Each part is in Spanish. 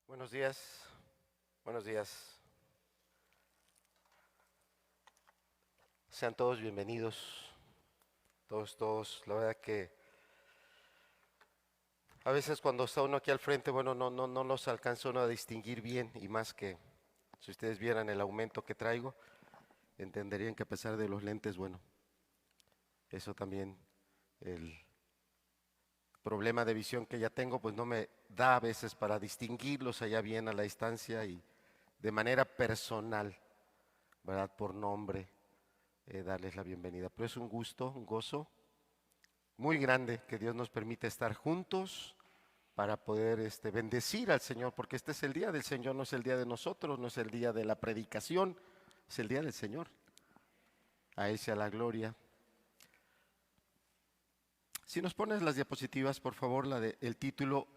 Buenos días, buenos días. Sean todos bienvenidos, todos. La verdad que a veces cuando está uno aquí al frente, bueno, no los alcanza uno a distinguir bien, y más que si ustedes vieran el aumento que traigo, entenderían que a pesar de los lentes, bueno, eso también, el problema de visión que ya tengo, pues no me da a veces para distinguirlos allá bien a la distancia y de manera personal, ¿verdad? Por nombre, darles la bienvenida. Pero es un gusto, un gozo muy grande que Dios nos permite estar juntos para poder bendecir al Señor, porque este es el día del Señor, no es el día de nosotros, no es el día de la predicación, es el día del Señor. A Él sea la gloria. Si nos pones las diapositivas, por favor, el título.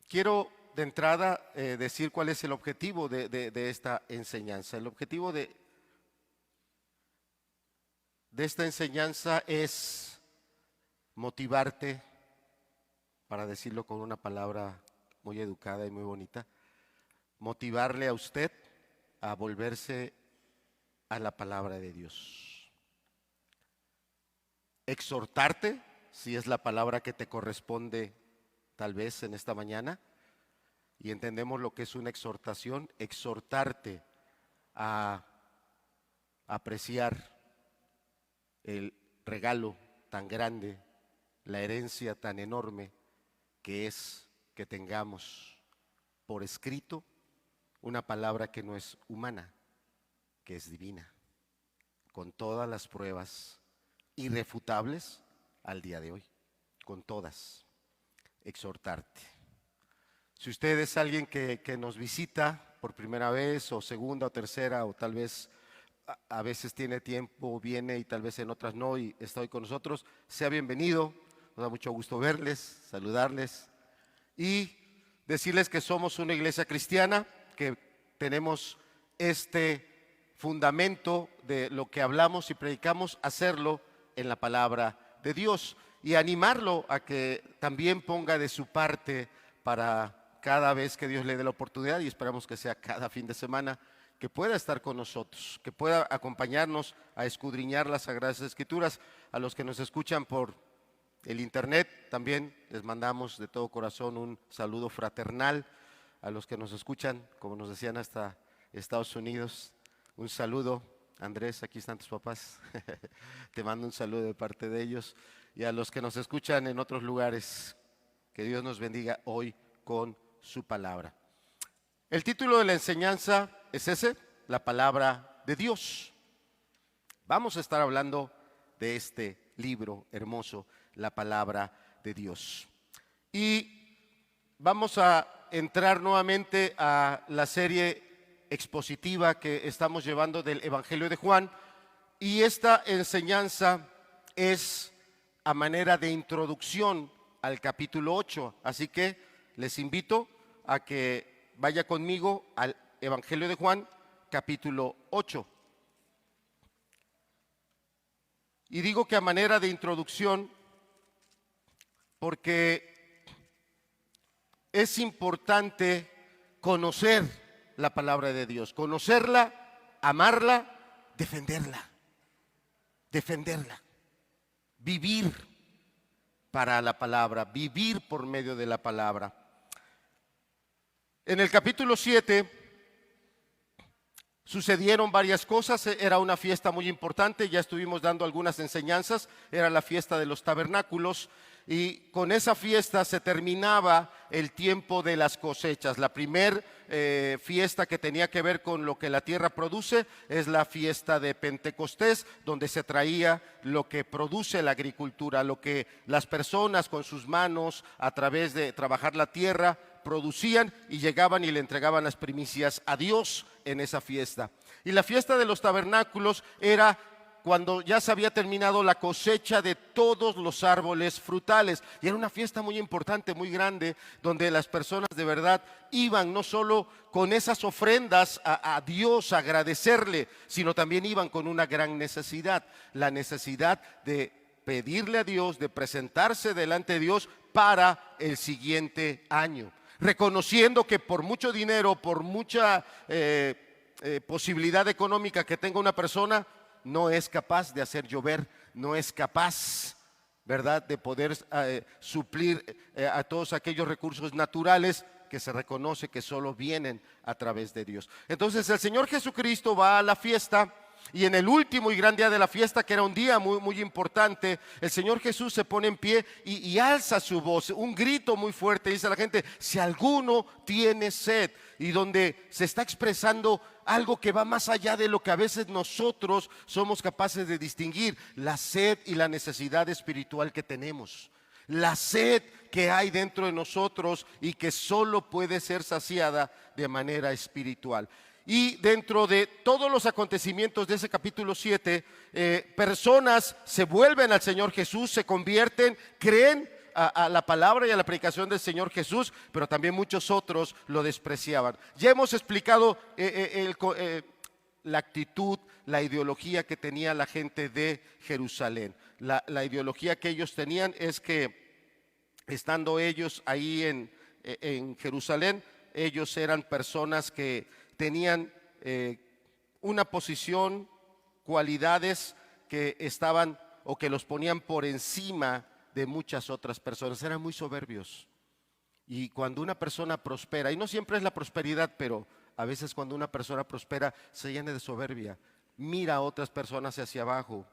Quiero de entrada decir cuál es el objetivo de esta enseñanza. El objetivo de esta enseñanza es motivarte, para decirlo con una palabra muy educada y muy bonita, motivarle a usted a volverse a la palabra de Dios. Exhortarte, si es la palabra que te corresponde tal vez en esta mañana, y entendemos lo que es una exhortación, exhortarte a apreciar el regalo tan grande, la herencia tan enorme que es que tengamos por escrito una palabra que no es humana, que es divina, con todas las pruebas irrefutables al día de hoy, con todas. Exhortarte. Si usted es alguien que nos visita por primera vez o segunda o tercera, o tal vez a veces tiene tiempo, viene y tal vez en otras no, y está hoy con nosotros, sea bienvenido. Nos da mucho gusto verles, saludarles y decirles que somos una iglesia cristiana, que tenemos este fundamento de lo que hablamos y predicamos, hacerlo en la palabra de Dios, y animarlo a que también ponga de su parte para cada vez que Dios le dé la oportunidad, y esperamos que sea cada fin de semana, que pueda estar con nosotros, que pueda acompañarnos a escudriñar las Sagradas Escrituras. A los que nos escuchan por el internet, también les mandamos de todo corazón un saludo fraternal. A los que nos escuchan, como nos decían, hasta Estados Unidos, un saludo. Andrés, aquí están tus papás. Te mando un saludo de parte de ellos. Y a los que nos escuchan en otros lugares, que Dios nos bendiga hoy con su palabra. El título de la enseñanza es ese, la palabra de Dios. Vamos a estar hablando de este libro hermoso, la palabra de Dios. Y vamos a entrar nuevamente a la serie expositiva que estamos llevando del Evangelio de Juan, y esta enseñanza es a manera de introducción al capítulo 8, así que les invito a que vaya conmigo al Evangelio de Juan, capítulo 8. Y digo que a manera de introducción porque es importante conocer la palabra de Dios, conocerla, amarla, defenderla, vivir para la palabra, vivir por medio de la palabra. En el capítulo 7 sucedieron varias cosas. Era una fiesta muy importante, ya estuvimos dando algunas enseñanzas. Era la fiesta de los tabernáculos, y con esa fiesta se terminaba el tiempo de las cosechas. La primer fiesta que tenía que ver con lo que la tierra produce es la fiesta de Pentecostés, donde se traía lo que produce la agricultura, lo que las personas con sus manos, a través de trabajar la tierra, producían, y llegaban y le entregaban las primicias a Dios en esa fiesta. Y la fiesta de los tabernáculos era cuando ya se había terminado la cosecha de todos los árboles frutales, y era una fiesta muy importante, muy grande, donde las personas de verdad iban no solo con esas ofrendas a Dios a agradecerle, sino también iban con una gran necesidad, la necesidad de pedirle a Dios, de presentarse delante de Dios para el siguiente año. reconociendo que por mucho dinero, por mucha posibilidad económica que tenga una persona, no es capaz de hacer llover, no es capaz, ¿verdad?, de poder suplir a todos aquellos recursos naturales que se reconoce que solo vienen a través de Dios. Entonces el Señor Jesucristo va a la fiesta, y en el último y gran día de la fiesta, que era un día muy, muy importante, el Señor Jesús se pone en pie y alza su voz, un grito muy fuerte, dice a la gente: si alguno tiene sed, y donde se está expresando algo que va más allá de lo que a veces nosotros somos capaces de distinguir, la sed y la necesidad espiritual que tenemos, la sed que hay dentro de nosotros y que solo puede ser saciada de manera espiritual. Y dentro de todos los acontecimientos de ese capítulo 7, personas se vuelven al Señor Jesús, se convierten, creen a la palabra y a la predicación del Señor Jesús, pero también muchos otros lo despreciaban. Ya hemos explicado la actitud, la ideología que tenía la gente de Jerusalén. La ideología que ellos tenían es que, estando ellos ahí en Jerusalén, ellos eran personas que tenían una posición, cualidades que estaban o que los ponían por encima de muchas otras personas. Eran muy soberbios. Y cuando una persona prospera, y no siempre es la prosperidad, pero a veces cuando una persona prospera se llena de soberbia, mira a otras personas hacia abajo.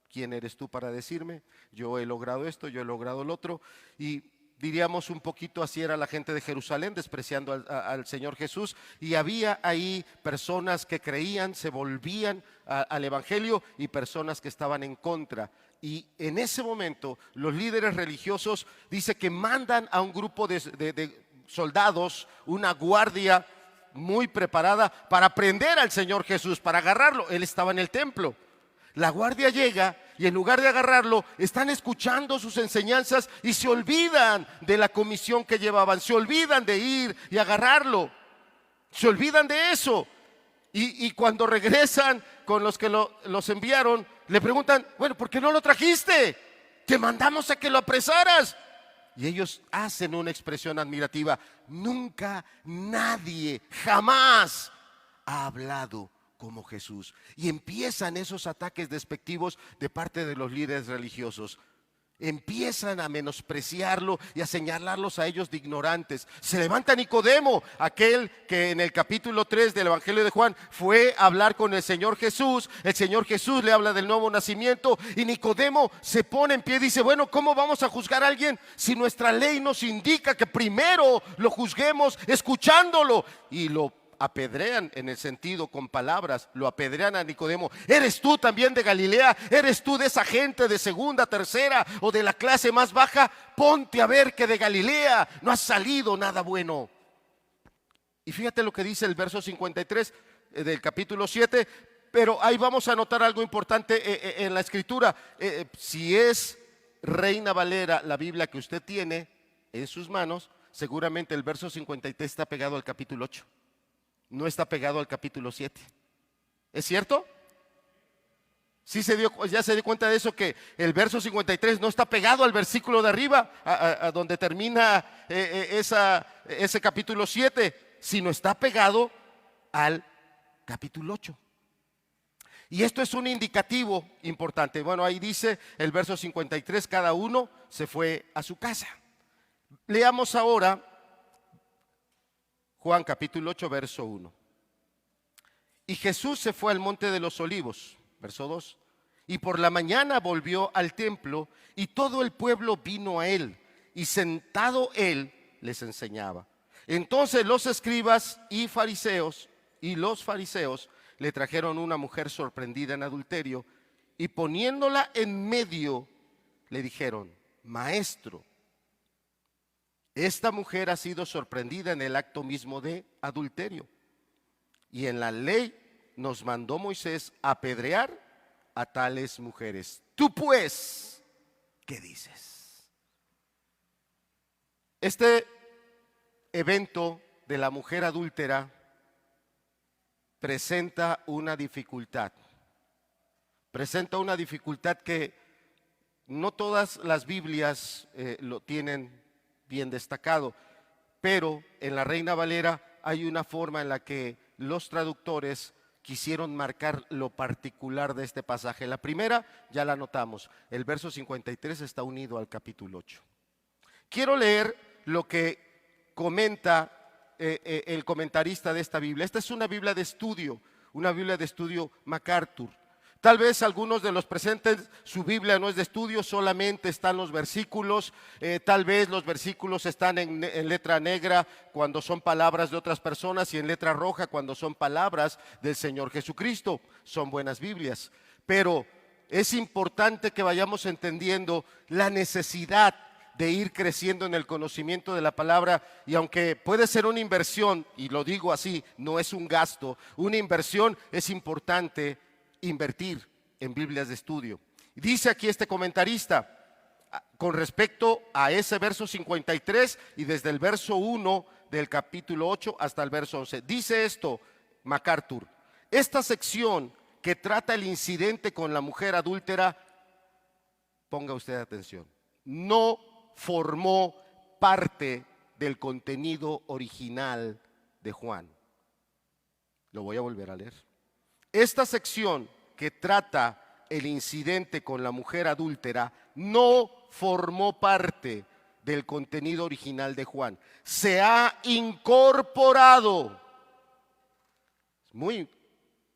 ¿Quién eres tú para decirme? Yo he logrado esto, yo he logrado lo otro. Y diríamos un poquito así era la gente de Jerusalén, despreciando al Señor Jesús. Y había ahí personas que creían, se volvían al Evangelio, y personas que estaban en contra. Y en ese momento los líderes religiosos dice que mandan a un grupo de soldados, una guardia muy preparada para prender al Señor Jesús, para agarrarlo. Él estaba en el templo. La guardia llega y en lugar de agarrarlo, están escuchando sus enseñanzas y se olvidan de la comisión que llevaban, se olvidan de ir y agarrarlo, se olvidan de eso. Y cuando regresan con los que los enviaron, le preguntan: bueno, ¿por qué no lo trajiste? Te mandamos a que lo apresaras. Y ellos hacen una expresión admirativa: nunca nadie, jamás ha hablado como Jesús. Y empiezan esos ataques despectivos de parte de los líderes religiosos. Empiezan a menospreciarlo y a señalarlos a ellos de ignorantes. Se levanta Nicodemo, aquel que en el capítulo 3 del Evangelio de Juan fue a hablar con el Señor Jesús. El Señor Jesús le habla del nuevo nacimiento y Nicodemo se pone en pie y dice: bueno, ¿cómo vamos a juzgar a alguien si nuestra ley nos indica que primero lo juzguemos escuchándolo? Y lo apedrean, en el sentido con palabras, lo apedrean a Nicodemo. ¿Eres tú también de Galilea? ¿Eres tú de esa gente de segunda, tercera o de la clase más baja? Ponte a ver que de Galilea no ha salido nada bueno. Y fíjate lo que dice el verso 53 del capítulo 7. Pero ahí vamos a notar algo importante en la escritura. Si es Reina Valera la Biblia que usted tiene en sus manos, seguramente el verso 53 está pegado al capítulo 8. No está pegado al capítulo 7. ¿Es cierto? ¿Sí ya se dio cuenta de eso, que el verso 53 no está pegado al versículo de arriba, a donde termina ese capítulo 7, sino está pegado al capítulo 8? Y esto es un indicativo importante. Bueno, ahí dice el verso 53, cada uno se fue a su casa. Leamos ahora Juan capítulo 8, verso 1. Y Jesús se fue al monte de los olivos, verso 2. Y por la mañana volvió al templo y todo el pueblo vino a él. Y sentado él les enseñaba. Entonces los escribas y los fariseos le trajeron una mujer sorprendida en adulterio. Y poniéndola en medio le dijeron: Maestro, esta mujer ha sido sorprendida en el acto mismo de adulterio. Y en la ley nos mandó Moisés apedrear a tales mujeres. Tú pues, ¿qué dices? Este evento de la mujer adúltera presenta una dificultad. Presenta una dificultad que no todas las Biblias lo tienen bien destacado, pero en la Reina Valera hay una forma en la que los traductores quisieron marcar lo particular de este pasaje. La primera ya la notamos, el verso 53 está unido al capítulo 8. Quiero leer lo que comenta el comentarista de esta Biblia. Esta es una Biblia de estudio MacArthur. Tal vez algunos de los presentes, su Biblia no es de estudio, solamente están los versículos. Tal vez los versículos están en letra negra cuando son palabras de otras personas y en letra roja cuando son palabras del Señor Jesucristo. Son buenas Biblias, pero es importante que vayamos entendiendo la necesidad de ir creciendo en el conocimiento de la palabra, y aunque puede ser una inversión, y lo digo así, no es un gasto, una inversión, es importante invertir en Biblias de estudio. Dice aquí este comentarista con respecto a ese verso 53 y desde el verso 1 del capítulo 8 hasta el verso 11. Dice esto MacArthur: esta sección que trata el incidente con la mujer adúltera, ponga usted atención, no formó parte del contenido original de Juan. Lo voy a volver a leer. Esta sección que trata el incidente con la mujer adúltera no formó parte del contenido original de Juan. Se ha incorporado. Es muy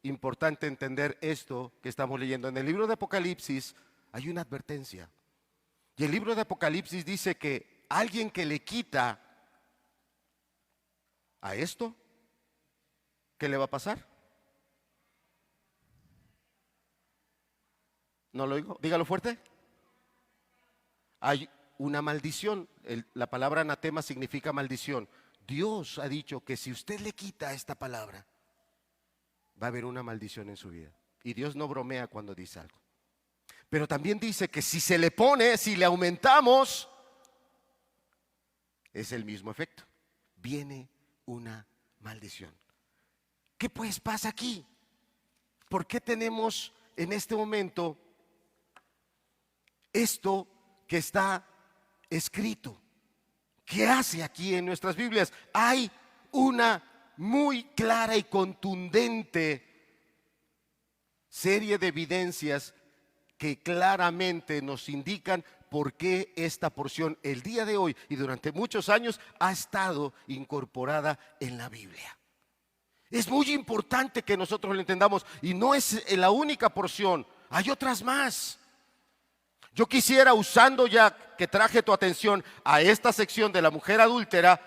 importante entender esto que estamos leyendo. En el libro de Apocalipsis hay una advertencia. Y el libro de Apocalipsis dice que alguien que le quita a esto, ¿qué le va a pasar? ¿No lo oigo? Dígalo fuerte. Hay una maldición. La palabra anatema significa maldición. Dios ha dicho que si usted le quita esta palabra, va a haber una maldición en su vida. Y Dios no bromea cuando dice algo. Pero también dice que si se le pone, si le aumentamos, es el mismo efecto. Viene una maldición. ¿Qué pues pasa aquí? ¿Por qué tenemos en este momento esto que está escrito? ¿Qué hace aquí en nuestras Biblias? Hay una muy clara y contundente serie de evidencias que claramente nos indican por qué esta porción el día de hoy y durante muchos años ha estado incorporada en la Biblia. Es muy importante que nosotros lo entendamos, y no es la única porción, hay otras más. Yo quisiera, usando ya que traje tu atención a esta sección de la mujer adúltera,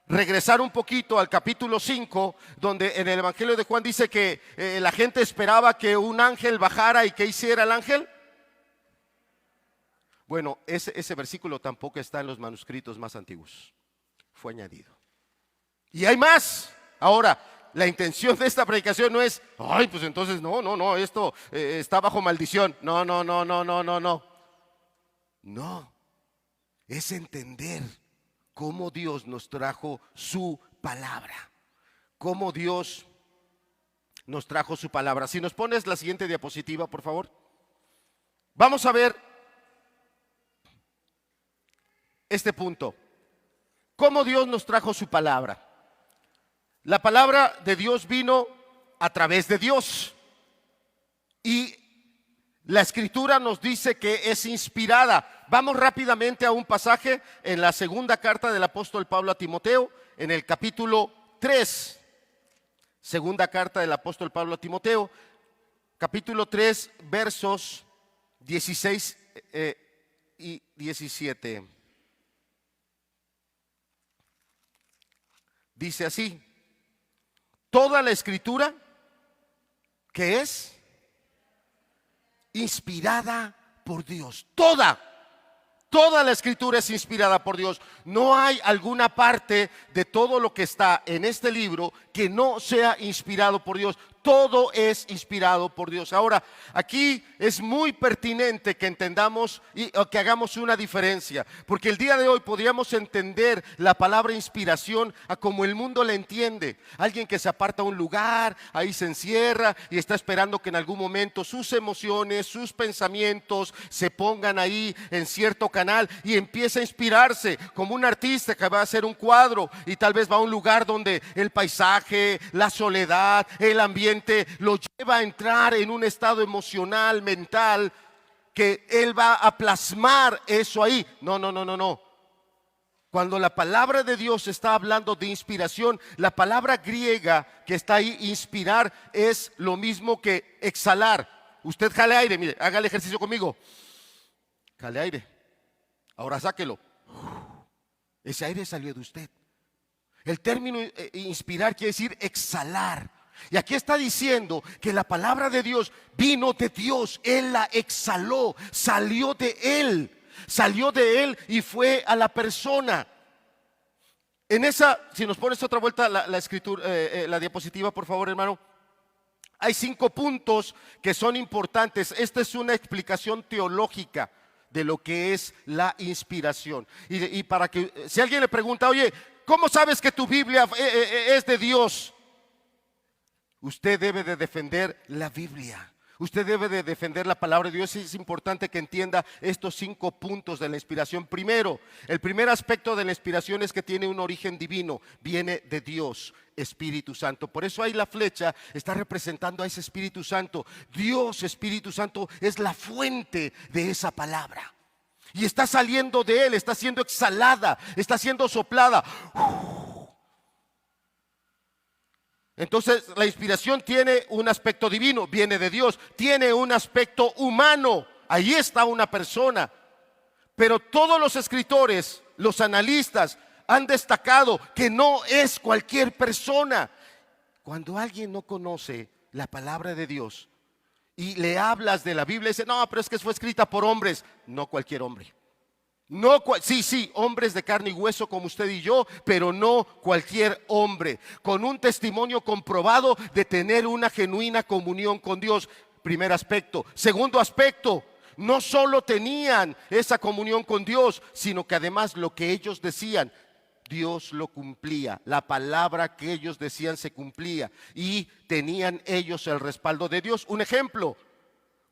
regresar un poquito al capítulo 5, donde en el Evangelio de Juan dice que la gente esperaba que un ángel bajara. ¿Y qué hiciera el ángel? Bueno, ese versículo tampoco está en los manuscritos más antiguos, fue añadido. Y hay más. Ahora, la intención de esta predicación no es, ay, pues entonces no, esto está bajo maldición. No. No, es entender cómo Dios nos trajo su palabra. Cómo Dios nos trajo su palabra. Si nos pones la siguiente diapositiva, por favor. Vamos a ver este punto. Cómo Dios nos trajo su palabra. La palabra de Dios vino a través de Dios. Y la Escritura nos dice que es inspirada. Vamos rápidamente a un pasaje en la segunda carta del apóstol Pablo a Timoteo, en el capítulo 3. Segunda carta del apóstol Pablo a Timoteo, capítulo 3, versos 16 y 17. Dice así: toda la Escritura, que es inspirada por Dios. Toda la Escritura es inspirada por Dios. No hay alguna parte de todo lo que está en este libro que no sea inspirado por Dios. todo es inspirado por Dios. Ahora, aquí es muy pertinente que entendamos o que hagamos una diferencia, porque el día de hoy podríamos entender la palabra inspiración a como el mundo la entiende. Alguien que se aparta a un lugar, ahí se encierra y está esperando que en algún momento sus emociones, sus pensamientos se pongan ahí en cierto canal y empieza a inspirarse, como un artista que va a hacer un cuadro y tal vez va a un lugar donde el paisaje, la soledad, el ambiente lo lleva a entrar en un estado emocional, mental, que él va a plasmar eso ahí. No. Cuando la palabra de Dios está hablando de inspiración, la palabra griega que está ahí, inspirar, es lo mismo que exhalar. Usted jale aire, mire, haga el ejercicio conmigo. Jale aire. Ahora sáquelo. Ese aire salió de usted. El término inspirar quiere decir exhalar. Y aquí está diciendo que la palabra de Dios vino de Dios. Él la exhaló, salió de Él y fue a la persona. En esa, si nos pones otra vuelta la escritura, la diapositiva, por favor, hermano. Hay 5 puntos que son importantes. Esta es una explicación teológica de lo que es la inspiración. Y para que, si alguien le pregunta, oye, ¿cómo sabes que tu Biblia es de Dios? Usted debe de defender la Biblia. Usted debe de defender la palabra de Dios. Es importante que entienda estos 5 puntos de la inspiración. Primero, el primer aspecto de la inspiración es que tiene un origen divino. Viene de Dios, Espíritu Santo. Por eso ahí la flecha está representando a ese Espíritu Santo. Dios, Espíritu Santo, es la fuente de esa palabra. Y está saliendo de Él, está siendo exhalada, está siendo soplada. Entonces la inspiración tiene un aspecto divino, viene de Dios, tiene un aspecto humano, ahí está una persona. Pero todos los escritores, los analistas han destacado que no es cualquier persona. Cuando alguien no conoce la palabra de Dios y le hablas de la Biblia, dice, no, pero es que fue escrita por hombres, no cualquier hombre. No, sí, hombres de carne y hueso como usted y yo, pero no cualquier hombre, con un testimonio comprobado de tener una genuina comunión con Dios. Primer aspecto. Segundo aspecto, no solo tenían esa comunión con Dios, sino que además lo que ellos decían, Dios lo cumplía. La palabra que ellos decían se cumplía y tenían ellos el respaldo de Dios. Un ejemplo.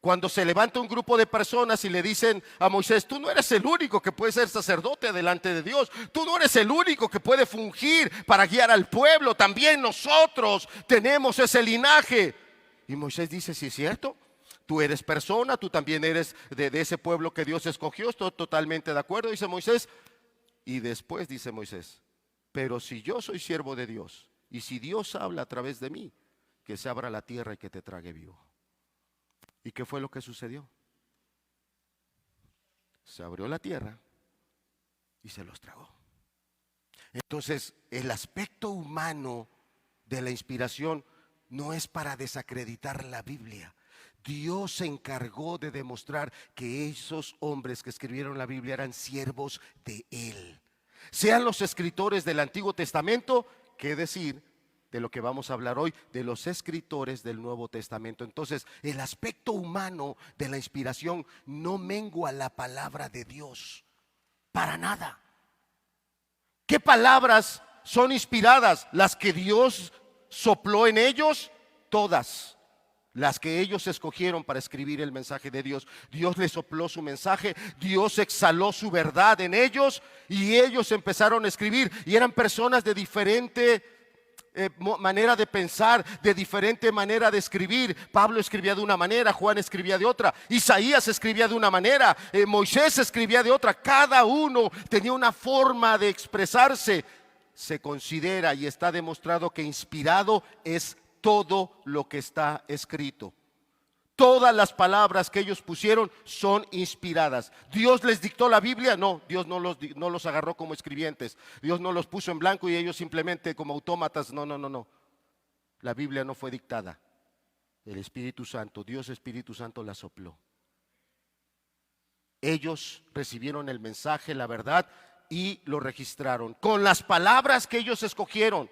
Cuando se levanta un grupo de personas y le dicen a Moisés, tú no eres el único que puede ser sacerdote delante de Dios, tú no eres el único que puede fungir para guiar al pueblo, también nosotros tenemos ese linaje. Y Moisés dice, sí es cierto, tú eres persona, tú también eres de ese pueblo que Dios escogió, estoy totalmente de acuerdo, dice Moisés. Y después dice Moisés, pero si yo soy siervo de Dios y si Dios habla a través de mí, que se abra la tierra y que te trague vivo. ¿Y qué fue lo que sucedió? Se abrió la tierra y se los tragó. Entonces, el aspecto humano de la inspiración no es para desacreditar la Biblia. Dios se encargó de demostrar que esos hombres que escribieron la Biblia eran siervos de Él. Sean los escritores del Antiguo Testamento, qué decir de lo que vamos a hablar hoy, de los escritores del Nuevo Testamento. Entonces, el aspecto humano de la inspiración no mengua la palabra de Dios, para nada. ¿Qué palabras son inspiradas? Las que Dios sopló en ellos, todas. Las que ellos escogieron para escribir el mensaje de Dios. Dios les sopló su mensaje, Dios exhaló su verdad en ellos y ellos empezaron a escribir. Y eran personas de diferente manera de pensar, de diferente manera de escribir. Pablo escribía de una manera, Juan escribía de otra, Isaías escribía de una manera, Moisés escribía de otra. Cada uno tenía una forma de expresarse. Se considera y está demostrado que inspirado es todo lo que está escrito. Todas las palabras que ellos pusieron son inspiradas. ¿Dios les dictó la Biblia? No, Dios no los agarró como escribientes. Dios no los puso en blanco y ellos simplemente como autómatas. No. La Biblia no fue dictada. El Espíritu Santo, Dios Espíritu Santo la sopló. Ellos recibieron el mensaje, la verdad, y lo registraron. Con las palabras que ellos escogieron,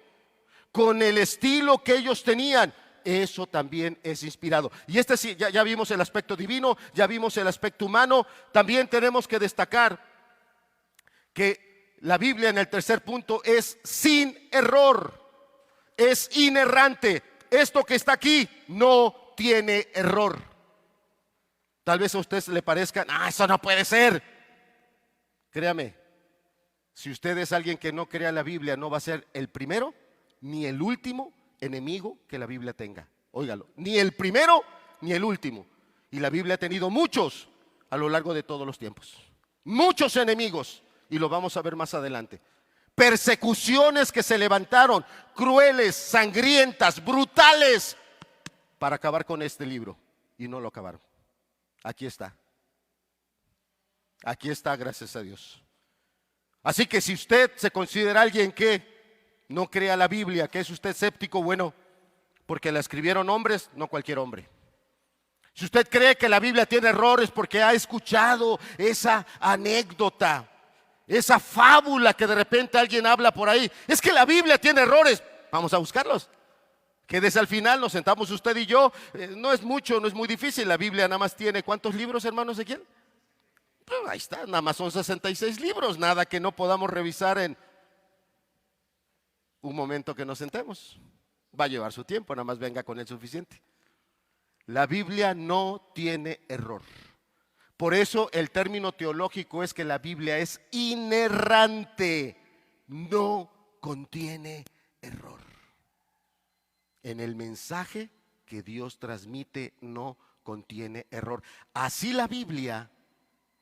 con el estilo que ellos tenían, eso también es inspirado. Y este sí, ya vimos el aspecto divino, ya vimos el aspecto humano. También tenemos que destacar que la Biblia, en el tercer punto, es sin error, es inerrante. Esto que está aquí no tiene error. Tal vez a usted le parezca, eso no puede ser. Créame, si usted es alguien que no crea la Biblia, no va a ser el primero ni el último enemigo que la Biblia tenga. Óigalo, ni el primero ni el último. Y la Biblia ha tenido muchos a lo largo de todos los tiempos. Muchos enemigos, y lo vamos a ver más adelante. Persecuciones que se levantaron, crueles, sangrientas, brutales, para acabar con este libro. Y no lo acabaron. Aquí está. Aquí está, gracias a Dios. Así que si usted se considera alguien que no crea la Biblia, que es usted escéptico, bueno, porque la escribieron hombres, no cualquier hombre. Si usted cree que la Biblia tiene errores porque ha escuchado esa anécdota, esa fábula que de repente alguien habla por ahí, es que la Biblia tiene errores, vamos a buscarlos. Que desde al final nos sentamos usted y yo, no es mucho, no es muy difícil. La Biblia nada más tiene, ¿cuántos libros, hermano Ezequiel? Ahí está, nada más son 66 libros, nada que no podamos revisar en un momento que nos sentemos. Va a llevar su tiempo, nada más venga con el suficiente. La Biblia no tiene error. Por eso el término teológico es que la Biblia es inerrante, no contiene error. En el mensaje que Dios transmite no contiene error. Así la Biblia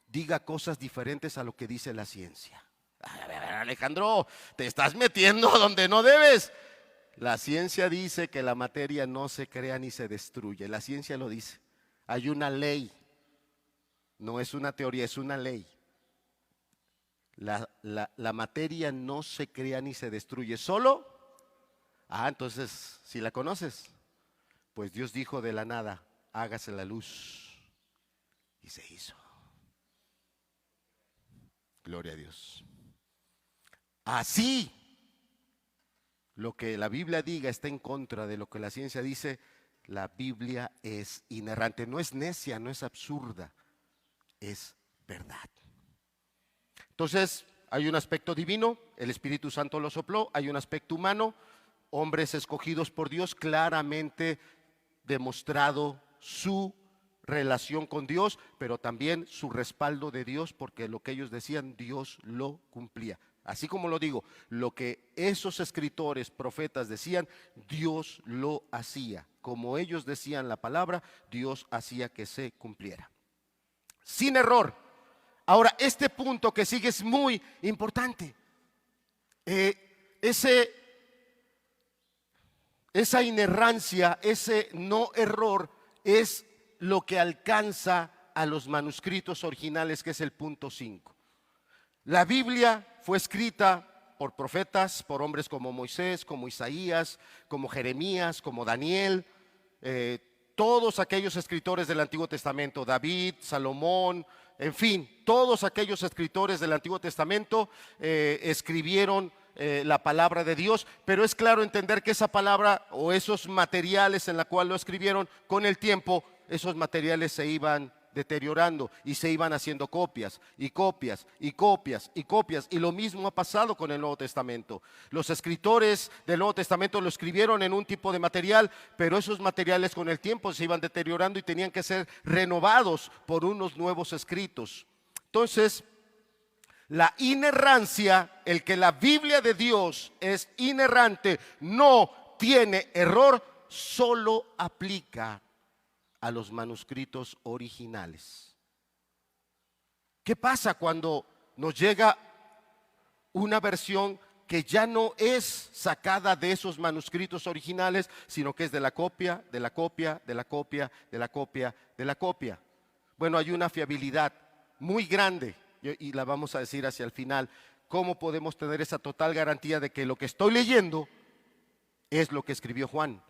diga cosas diferentes a lo que dice la ciencia. A ver, Alejandro, te estás metiendo donde no debes. La ciencia dice que la materia no se crea ni se destruye. La ciencia lo dice. Hay una ley. No es una teoría, es una ley. La materia no se crea ni se destruye. Solo, entonces, si la conoces, pues Dios dijo de la nada, hágase la luz. Y se hizo. Gloria a Dios. Así, lo que la Biblia diga está en contra de lo que la ciencia dice. La Biblia es inerrante, no es necia, no es absurda, es verdad. Entonces, hay un aspecto divino, el Espíritu Santo lo sopló. Hay un aspecto humano, hombres escogidos por Dios, claramente demostrado su relación con Dios, pero también su respaldo de Dios, porque lo que ellos decían, Dios lo cumplía. Así como lo digo, lo que esos escritores, profetas decían, Dios lo hacía. Como ellos decían la palabra, Dios hacía que se cumpliera. Sin error. Ahora, este punto que sigue es muy importante. Esa inerrancia, ese no error, es lo que alcanza a los manuscritos originales, que es el punto 5. La Biblia fue escrita por profetas, por hombres como Moisés, como Isaías, como Jeremías, como Daniel, todos aquellos escritores del Antiguo Testamento, David, Salomón, en fin, todos aquellos escritores del Antiguo Testamento escribieron la palabra de Dios, pero es claro entender que esa palabra o esos materiales en la cual lo escribieron, con el tiempo esos materiales se iban deteriorando y se iban haciendo copias y copias y copias y copias, y lo mismo ha pasado con el Nuevo Testamento. Los escritores del Nuevo Testamento lo escribieron en un tipo de material, pero esos materiales con el tiempo se iban deteriorando y tenían que ser renovados por unos nuevos escritos. Entonces, la inerrancia, el que la Biblia de Dios es inerrante, no tiene error, solo aplica a los manuscritos originales. ¿Qué pasa cuando nos llega una versión que ya no es sacada de esos manuscritos originales, sino que es de la copia, de la copia, de la copia, de la copia, de la copia? Bueno, hay una fiabilidad muy grande, y la vamos a decir hacia el final. ¿Cómo podemos tener esa total garantía de que lo que estoy leyendo es lo que escribió Juan,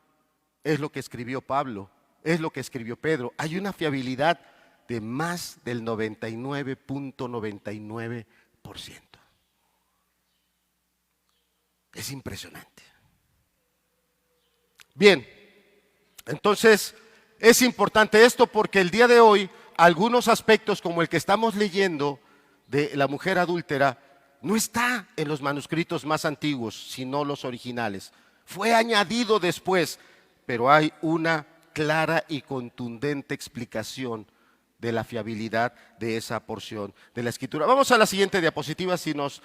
es lo que escribió Pablo, es lo que escribió Pedro? Hay una fiabilidad de más del 99.99%. Es impresionante. Bien, Entonces, es importante esto porque el día de hoy, algunos aspectos como el que estamos leyendo de la mujer adúltera, no está en los manuscritos más antiguos, sino los originales. Fue añadido después, pero hay una clara y contundente explicación de la fiabilidad de esa porción de la Escritura. Vamos a la siguiente diapositiva, si nos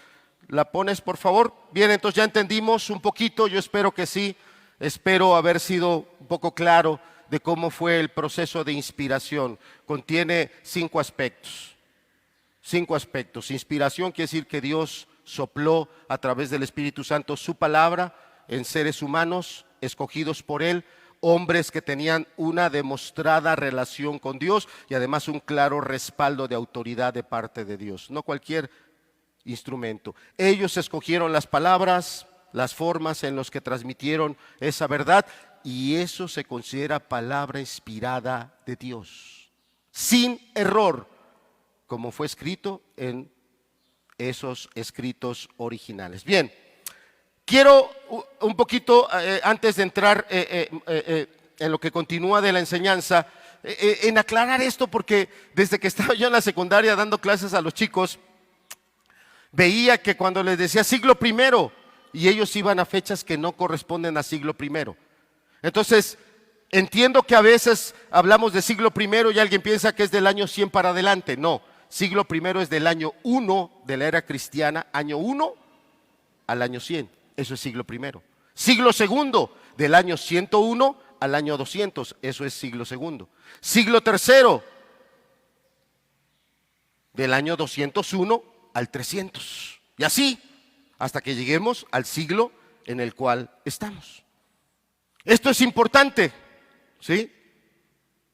la pones, por favor. Bien, entonces ya entendimos un poquito, yo espero que sí, espero haber sido un poco claro de cómo fue el proceso de inspiración. Contiene 5 aspectos. 5 aspectos. Inspiración quiere decir que Dios sopló a través del Espíritu Santo su palabra en seres humanos escogidos por Él, hombres que tenían una demostrada relación con Dios y además un claro respaldo de autoridad de parte de Dios, no cualquier instrumento. Ellos escogieron las palabras, las formas en las que transmitieron esa verdad, y eso se considera palabra inspirada de Dios, sin error, como fue escrito en esos escritos originales. Bien, quiero un poquito, antes de entrar en lo que continúa de la enseñanza, en aclarar esto, porque desde que estaba yo en la secundaria dando clases a los chicos, veía que cuando les decía siglo primero, y ellos iban a fechas que no corresponden a siglo primero. Entonces, entiendo que a veces hablamos de siglo primero y alguien piensa que es del año 100 para adelante. No, siglo primero es del año 1 de la era cristiana, año 1 al año 100. Eso es siglo primero. Siglo segundo, del año 101 al año 200. Eso es siglo segundo. Siglo tercero, del año 201 al 300. Y así, hasta que lleguemos al siglo en el cual estamos. Esto es importante, ¿sí?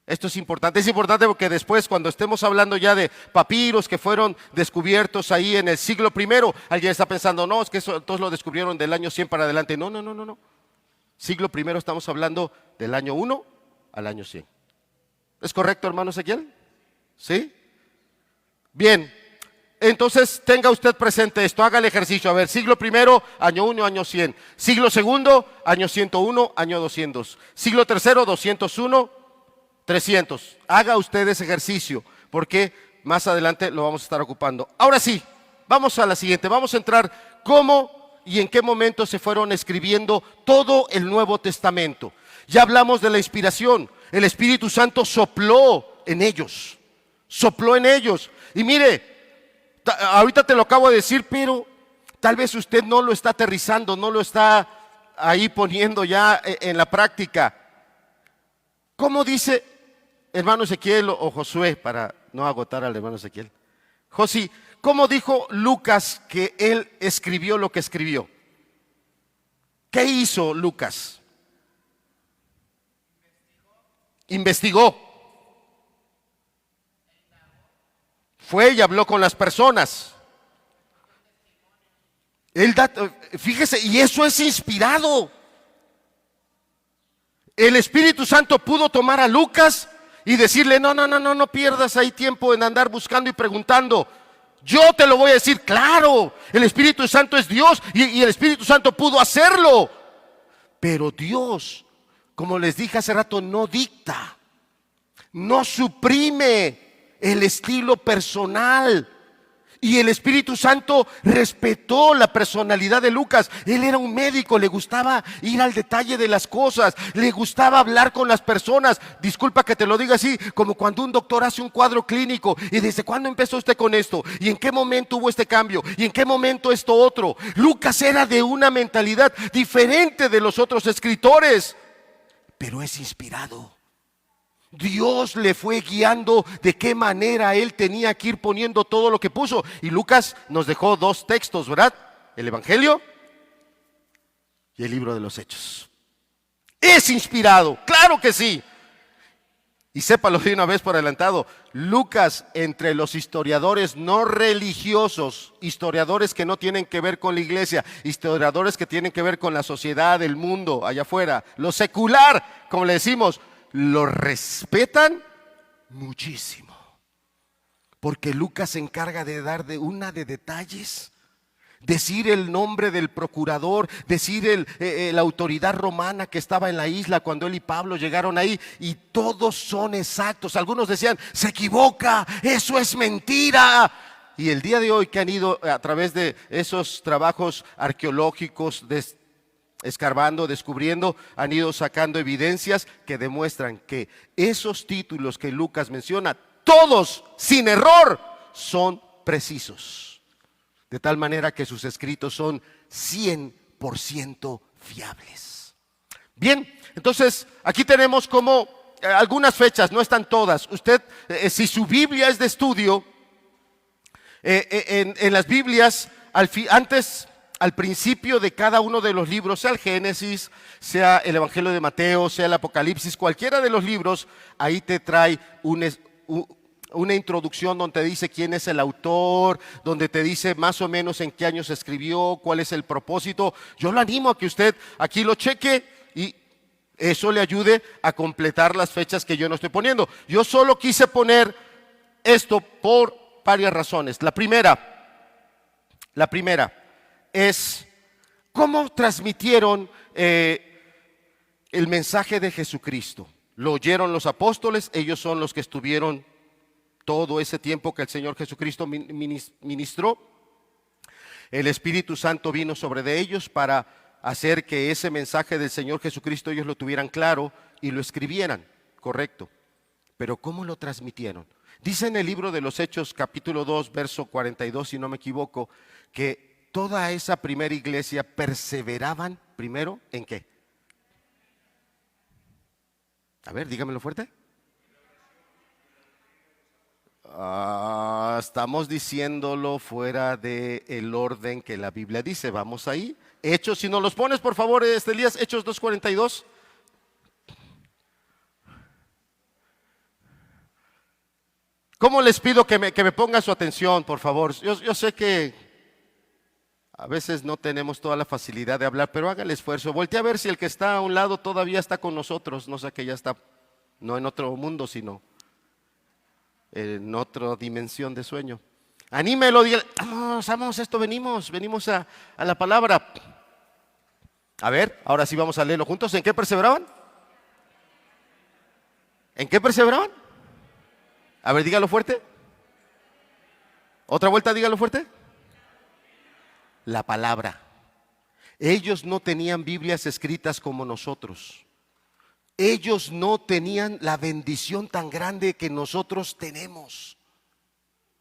Esto es importante porque después, cuando estemos hablando ya de papiros que fueron descubiertos ahí en el siglo primero, alguien está pensando, no, es que eso todos lo descubrieron del año 100 para adelante. No. Siglo primero estamos hablando del año 1 al año 100. ¿Es correcto, hermano Ezequiel? ¿Sí? Bien. Entonces tenga usted presente esto, haga el ejercicio. A ver, siglo primero, año 1, año 100. Siglo segundo, año 101, año 200. Siglo tercero, 201, 300. Haga usted ese ejercicio, porque más adelante lo vamos a estar ocupando. Ahora sí, vamos a la siguiente. Vamos a entrar cómo y en qué momento se fueron escribiendo todo el Nuevo Testamento. Ya hablamos de la inspiración. El Espíritu Santo sopló en ellos. Sopló en ellos. Y mire, ahorita te lo acabo de decir, pero tal vez usted no lo está aterrizando, no lo está ahí poniendo ya en la práctica. ¿Cómo dice hermano Ezequiel o Josué, para no agotar al hermano Ezequiel? José, ¿cómo dijo Lucas que él escribió lo que escribió? ¿Qué hizo Lucas? Investigó. Fue y habló con las personas. Fíjese, y eso es inspirado. El Espíritu Santo pudo tomar a Lucas y decirle, no pierdas ahí tiempo en andar buscando y preguntando. Yo te lo voy a decir, claro, el Espíritu Santo es Dios y el Espíritu Santo pudo hacerlo. Pero Dios, como les dije hace rato, no dicta, no suprime el estilo personal. Y el Espíritu Santo respetó la personalidad de Lucas. Él era un médico, le gustaba ir al detalle de las cosas, le gustaba hablar con las personas. Disculpa que te lo diga así, como cuando un doctor hace un cuadro clínico y ¿desde cuándo empezó usted con esto? ¿Y en qué momento hubo este cambio? ¿Y en qué momento esto otro? Lucas era de una mentalidad diferente de los otros escritores, pero es inspirado. Dios le fue guiando de qué manera él tenía que ir poniendo todo lo que puso. Y Lucas nos dejó 2 textos, ¿verdad? El Evangelio y el libro de los Hechos. Es inspirado, claro que sí. Y sépalo de una vez por adelantado, Lucas, entre los historiadores no religiosos, historiadores que no tienen que ver con la iglesia, historiadores que tienen que ver con la sociedad, el mundo, allá afuera, lo secular, como le decimos, lo respetan muchísimo, porque Lucas se encarga de dar de detalles decir el nombre del procurador, decir la autoridad romana que estaba en la isla cuando él y Pablo llegaron ahí, y todos son exactos. Algunos decían, se equivoca, eso es mentira. Y el día de hoy que han ido a través de esos trabajos arqueológicos, escarbando, descubriendo, han ido sacando evidencias que demuestran que esos títulos que Lucas menciona, todos sin error, son precisos. De tal manera que sus escritos son 100% fiables. Bien, entonces aquí tenemos como algunas fechas, no están todas. Usted, si su Biblia es de estudio, en las Biblias, al principio de cada uno de los libros, sea el Génesis, sea el Evangelio de Mateo, sea el Apocalipsis, cualquiera de los libros, ahí te trae una introducción donde te dice quién es el autor, donde te dice más o menos en qué año se escribió, cuál es el propósito. Yo lo animo a que usted aquí lo cheque y eso le ayude a completar las fechas que yo no estoy poniendo. Yo solo quise poner esto por varias razones. La primera es cómo transmitieron el mensaje de Jesucristo. Lo oyeron los apóstoles, ellos son los que estuvieron todo ese tiempo que el Señor Jesucristo ministró. El Espíritu Santo vino sobre de ellos para hacer que ese mensaje del Señor Jesucristo ellos lo tuvieran claro y lo escribieran, correcto. Pero ¿cómo lo transmitieron? Dice en el libro de los Hechos, capítulo 2, verso 42, si no me equivoco, que toda esa primera iglesia perseveraban primero ¿en qué? A ver, dígamelo fuerte. Estamos diciéndolo fuera del orden que la Biblia dice. Vamos ahí. Hechos, si nos los pones por favor, Elías, Hechos 2:42. ¿Cómo les pido que me pongan su atención, por favor? Yo sé que a veces no tenemos toda la facilidad de hablar, pero haga el esfuerzo. Voltea a ver si el que está a un lado todavía está con nosotros. No sé, que ya está, no en otro mundo, sino en otra dimensión de sueño. Anímelo, dígale, vamos, esto venimos a la palabra. A ver, ahora sí vamos a leerlo juntos. ¿En qué perseveraban? ¿En qué perseveraban? A ver, dígalo fuerte. Otra vuelta, dígalo fuerte. La palabra. Ellos no tenían Biblias escritas como nosotros. Ellos no tenían la bendición tan grande que nosotros tenemos.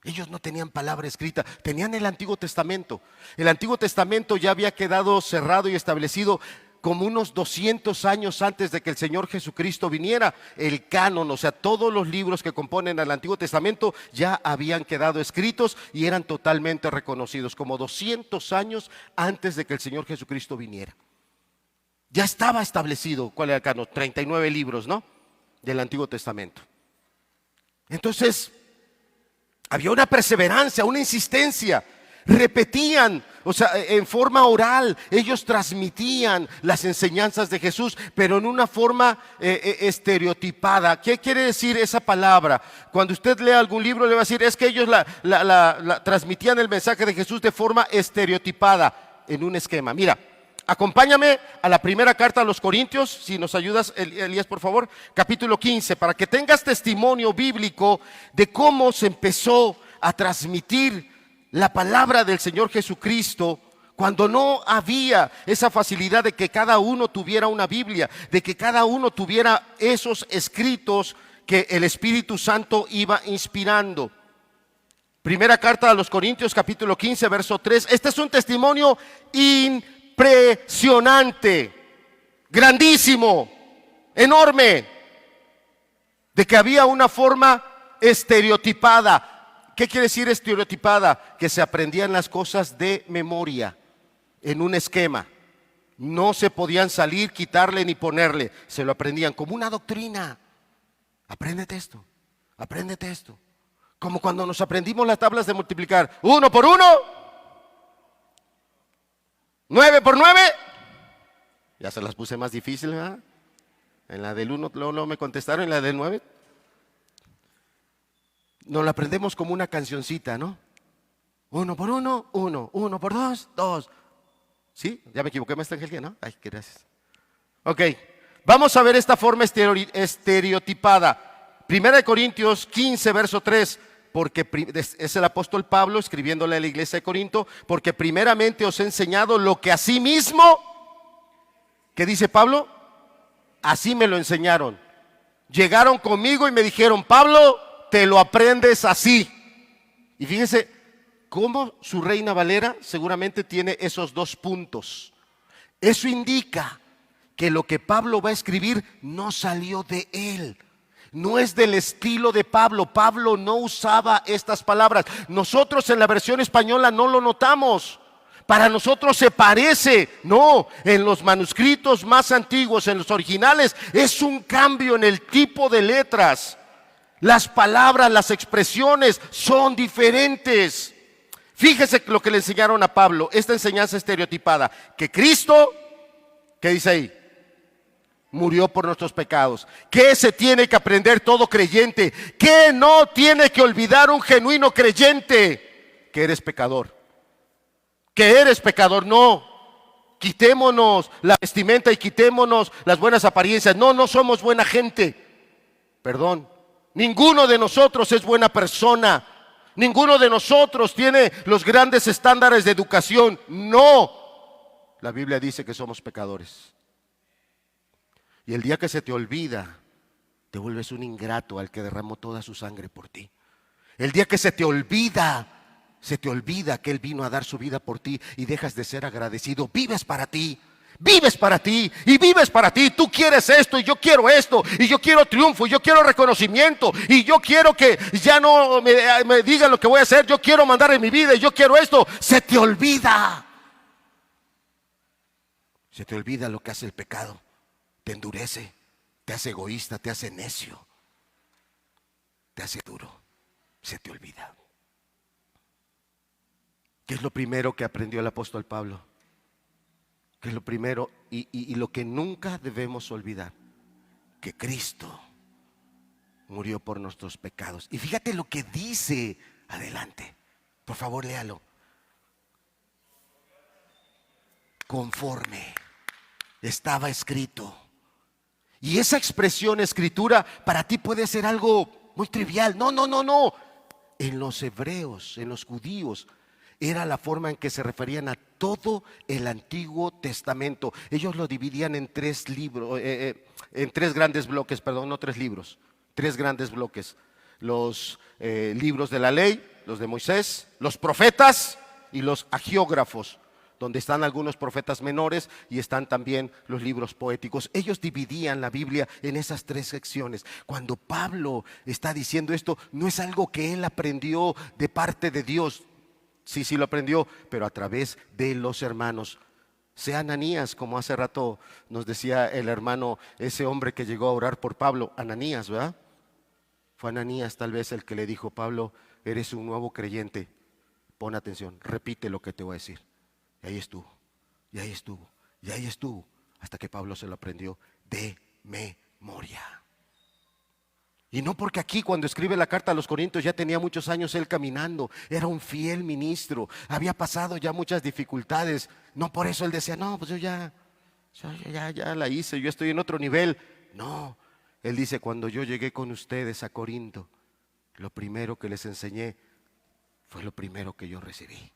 Ellos no tenían palabra escrita, tenían el Antiguo Testamento. El Antiguo Testamento ya había quedado cerrado y establecido como unos 200 años antes de que el Señor Jesucristo viniera. El canon, o sea, todos los libros que componen el Antiguo Testamento ya habían quedado escritos y eran totalmente reconocidos, como 200 años antes de que el Señor Jesucristo viniera. Ya estaba establecido, ¿cuál era el canon? 39 libros, ¿no? Del Antiguo Testamento. Entonces, había una perseverancia, una insistencia. Repetían, o sea, en forma oral, ellos transmitían las enseñanzas de Jesús, pero en una forma estereotipada. ¿Qué quiere decir esa palabra? Cuando usted lea algún libro le va a decir, es que ellos transmitían el mensaje de Jesús de forma estereotipada, en un esquema. Mira, acompáñame a la primera carta a los Corintios, si nos ayudas, Elías, por favor, capítulo 15, para que tengas testimonio bíblico de cómo se empezó a transmitir la palabra del Señor Jesucristo cuando no había esa facilidad de que cada uno tuviera una Biblia, de que cada uno tuviera esos escritos que el Espíritu Santo iba inspirando. Primera carta a los Corintios, capítulo 15, verso 3. Este es un testimonio impresionante, grandísimo, enorme, de que había una forma estereotipada. ¿Qué quiere decir estereotipada? Que se aprendían las cosas de memoria, en un esquema. No se podían salir, quitarle ni ponerle. Se lo aprendían como una doctrina. Apréndete esto, apréndete esto. Como cuando nos aprendimos las tablas de multiplicar. 1 por 1, 9 por 9. Ya se las puse más difíciles, ¿verdad? En la del 1 no me contestaron, en la del 9. Nos la aprendemos como una cancioncita, ¿no? Uno por uno, uno. Uno por dos, dos. ¿Sí? Ya me equivoqué, maestro Ángel, ¿no? Ay, gracias. Ok, vamos a ver esta forma estereotipada. Primera de Corintios 15, verso 3. Porque es el apóstol Pablo escribiéndole a la iglesia de Corinto. Porque primeramente os he enseñado lo que asimismo, ¿qué dice Pablo? Así me lo enseñaron. Llegaron conmigo y me dijeron: Pablo, te lo aprendes así. Y fíjense cómo su Reina Valera seguramente tiene esos dos puntos. Eso indica que lo que Pablo va a escribir no salió de él. No es del estilo de Pablo. Pablo no usaba estas palabras. Nosotros en la versión española no lo notamos. Para nosotros se parece. No, en los manuscritos más antiguos, en los originales, es un cambio en el tipo de letras. Las palabras, las expresiones son diferentes. Fíjese lo que le enseñaron a Pablo, esta enseñanza estereotipada, que Cristo, ¿qué dice ahí? Murió por nuestros pecados. ¿Qué se tiene que aprender todo creyente? ¿Qué no tiene que olvidar un genuino creyente? Que eres pecador. Que eres pecador, no. Quitémonos la vestimenta y quitémonos las buenas apariencias. No, no somos buena gente. Perdón. Ninguno de nosotros es buena persona. Ninguno de nosotros tiene los grandes estándares de educación. No. La Biblia dice que somos pecadores. Y el día que se te olvida, te vuelves un ingrato al que derramó toda su sangre por ti. El día que se te olvida que Él vino a dar su vida por ti y dejas de ser agradecido. Vives para ti. Vives para ti y vives para ti. Tú quieres esto y yo quiero esto, y yo quiero triunfo, y yo quiero reconocimiento, y yo quiero que ya no me digan lo que voy a hacer. Yo quiero mandar en mi vida y yo quiero esto. Se te olvida. Se te olvida lo que hace el pecado. Te endurece, te hace egoísta, te hace necio, te hace duro. Se te olvida. ¿Qué es lo primero que aprendió el apóstol Pablo? Que es lo primero y lo que nunca debemos olvidar: que Cristo murió por nuestros pecados. Y fíjate lo que dice adelante. Por favor, léalo. Conforme estaba escrito. Y esa expresión escritura para ti puede ser algo muy trivial. No, no, no, no. En los hebreos, en los judíos, era la forma en que se referían a todo el Antiguo Testamento. Ellos lo dividían en tres libros, en tres grandes bloques, perdón, no tres libros, tres grandes bloques. Los libros de la ley, los de Moisés, los profetas y los agiógrafos, donde están algunos profetas menores y están también los libros poéticos. Ellos dividían la Biblia en esas tres secciones. Cuando Pablo está diciendo esto, no es algo que él aprendió de parte de Dios. Sí, sí lo aprendió, pero a través de los hermanos. Sea Ananías, como hace rato nos decía el hermano, ese hombre que llegó a orar por Pablo, Ananías, ¿verdad? Fue Ananías tal vez el que le dijo: Pablo, eres un nuevo creyente, pon atención, repite lo que te voy a decir. Y ahí estuvo, y ahí estuvo, y ahí estuvo, hasta que Pablo se lo aprendió de memoria. Y no porque aquí cuando escribe la carta a los Corintios ya tenía muchos años él caminando, era un fiel ministro, había pasado ya muchas dificultades. No por eso él decía: no, pues yo ya la hice, yo estoy en otro nivel. No, él dice: cuando yo llegué con ustedes a Corinto, lo primero que les enseñé fue lo primero que yo recibí.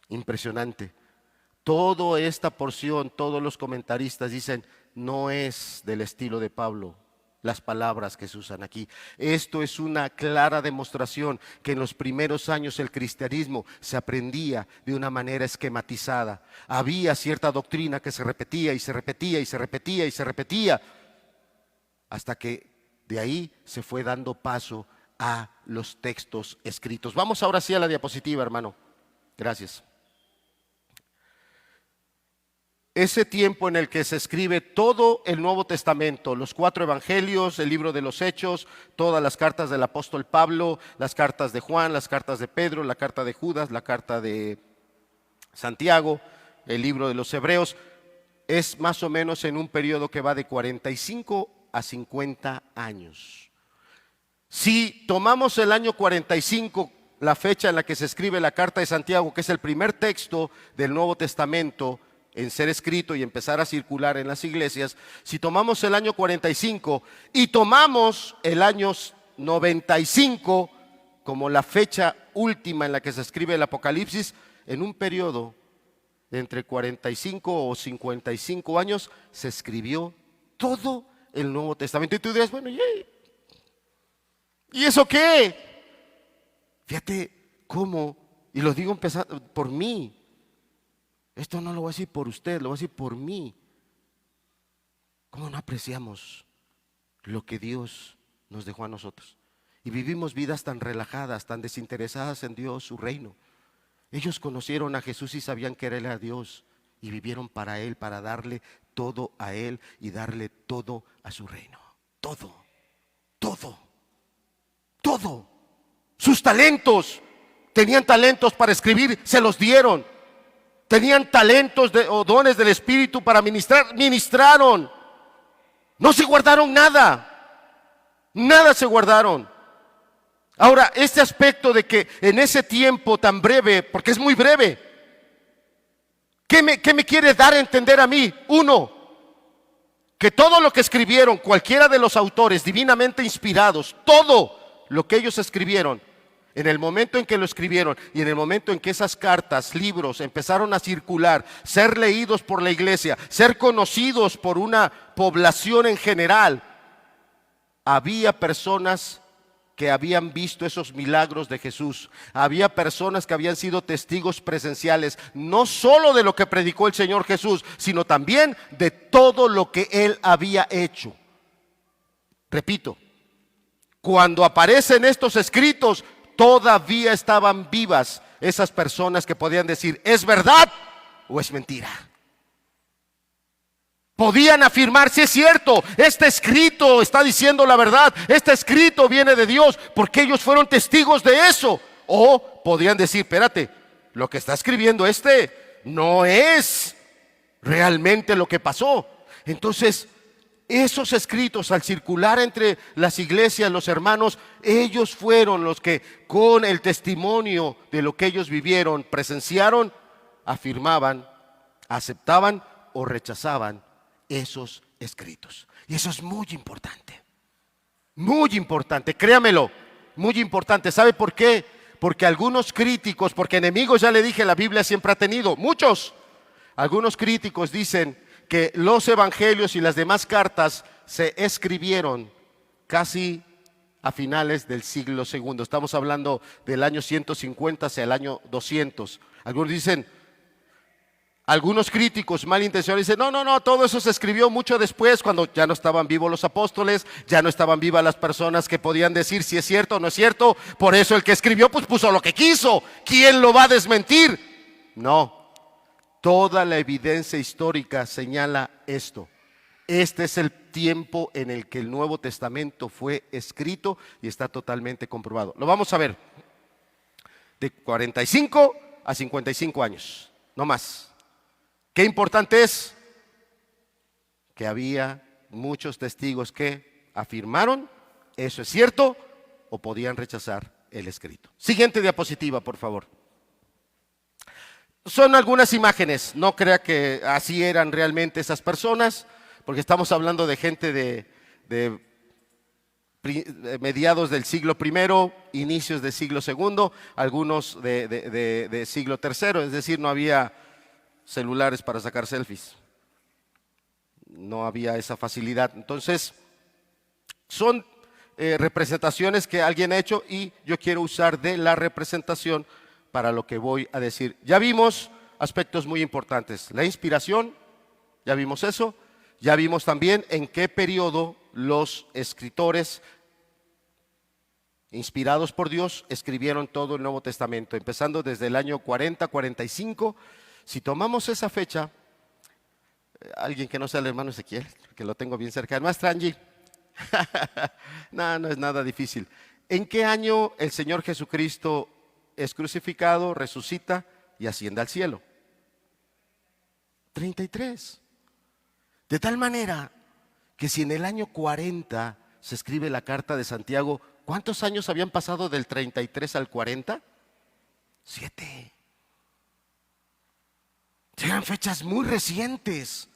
Impresionante. Toda esta porción, todos los comentaristas dicen: no es del estilo de Pablo las palabras que se usan aquí. Esto es una clara demostración que en los primeros años el cristianismo se aprendía de una manera esquematizada. Había cierta doctrina que se repetía y se repetía y se repetía y se repetía, hasta que de ahí se fue dando paso a los textos escritos. Vamos ahora sí a la diapositiva, hermano. Gracias. Ese tiempo en el que se escribe todo el Nuevo Testamento, los 4 evangelios, el libro de los Hechos, todas las cartas del apóstol Pablo, las cartas de Juan, las cartas de Pedro, la carta de Judas, la carta de Santiago, el libro de los Hebreos, es más o menos en un periodo que va de 45 a 50 años. Si tomamos el año 45 la fecha en la que se escribe la carta de Santiago, que es el primer texto del Nuevo Testamento en ser escrito y empezar a circular en las iglesias, si tomamos el año 45 y tomamos el año 95 como la fecha última en la que se escribe el Apocalipsis, en un periodo de entre 45 o 55 años se escribió todo el Nuevo Testamento. Y tú dirás, bueno, ¿y eso qué? Fíjate cómo, y lo digo empezando por mí, esto no lo voy a decir por usted, lo voy a decir por mí. ¿Cómo no apreciamos lo que Dios nos dejó a nosotros? Y vivimos vidas tan relajadas, tan desinteresadas en Dios, su reino. Ellos conocieron a Jesús y sabían que Él era Dios y vivieron para Él, para darle todo a Él y darle todo a su reino. Todo, todo, todo. Sus talentos, tenían talentos para escribir, se los dieron. Tenían talentos o dones del Espíritu para ministrar, ministraron. No se guardaron nada, nada se guardaron. Ahora, este aspecto de que en ese tiempo tan breve, porque es muy breve, ¿qué me quiere dar a entender a mí? Uno, que todo lo que escribieron, cualquiera de los autores divinamente inspirados, todo lo que ellos escribieron, en el momento en que lo escribieron y en el momento en que esas cartas, libros empezaron a circular, ser leídos por la iglesia, ser conocidos por una población en general, había personas que habían visto esos milagros de Jesús. Había personas que habían sido testigos presenciales, no solo de lo que predicó el Señor Jesús, sino también de todo lo que Él había hecho. Repito, cuando aparecen estos escritos, todavía estaban vivas esas personas que podían decir, ¿es verdad o es mentira? Podían afirmar, si es cierto, este escrito está diciendo la verdad, este escrito viene de Dios, porque ellos fueron testigos de eso. O podían decir, espérate, lo que está escribiendo no es realmente lo que pasó. Entonces, esos escritos al circular entre las iglesias, los hermanos, ellos fueron los que con el testimonio de lo que ellos vivieron, presenciaron, afirmaban, aceptaban o rechazaban esos escritos. Y eso es muy importante, créamelo, muy importante. ¿Sabe por qué? Porque algunos críticos, porque enemigos, ya le dije, la Biblia siempre ha tenido, muchos. Algunos críticos dicen que los evangelios y las demás cartas se escribieron casi a finales del siglo segundo. Estamos hablando del año 150 hacia el año 200. Algunos críticos malintencionados dicen, no, todo eso se escribió mucho después, cuando ya no estaban vivos los apóstoles, ya no estaban vivas las personas que podían decir si es cierto o no es cierto. Por eso el que escribió pues puso lo que quiso. ¿Quién lo va a desmentir? No, toda la evidencia histórica señala esto. Este es el tiempo en el que el Nuevo Testamento fue escrito y está totalmente comprobado. Lo vamos a ver de 45 a 55 años, no más. Qué importante es que había muchos testigos que afirmaron, eso es cierto, o podían rechazar el escrito. Siguiente diapositiva, por favor. Son algunas imágenes, no crea que así eran realmente esas personas, porque estamos hablando de gente de mediados del siglo I, inicios del siglo II, algunos de siglo III, es decir, no había celulares para sacar selfies, no había esa facilidad. Entonces son representaciones que alguien ha hecho y yo quiero usar de la representación para lo que voy a decir. Ya vimos aspectos muy importantes, la inspiración, ya vimos eso, ya vimos también en qué periodo los escritores inspirados por Dios escribieron todo el Nuevo Testamento, empezando desde el año 40-45. Si tomamos esa fecha, alguien que no sea el hermano Ezequiel, que lo tengo bien cerca, maestra Angie, no es nada difícil. ¿En qué año el Señor Jesucristo es crucificado, resucita y asciende al cielo? 33. De tal manera que si en el año 40 se escribe la carta de Santiago, ¿Cuántos años habían pasado del 33 al 40? 7. Eran fechas muy recientes.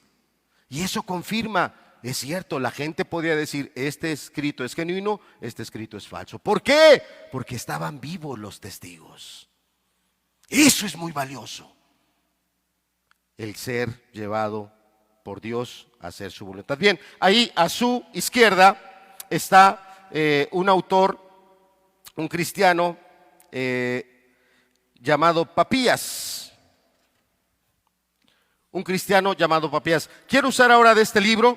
Y eso confirma, es cierto, la gente podía decir, este escrito es genuino, este escrito es falso. ¿Por qué? Porque estaban vivos los testigos. Eso es muy valioso. El ser llevado por Dios a hacer su voluntad. Bien, ahí a su izquierda está un autor, un cristiano llamado Papías. Un cristiano llamado Papías. Quiero usar ahora de este libro,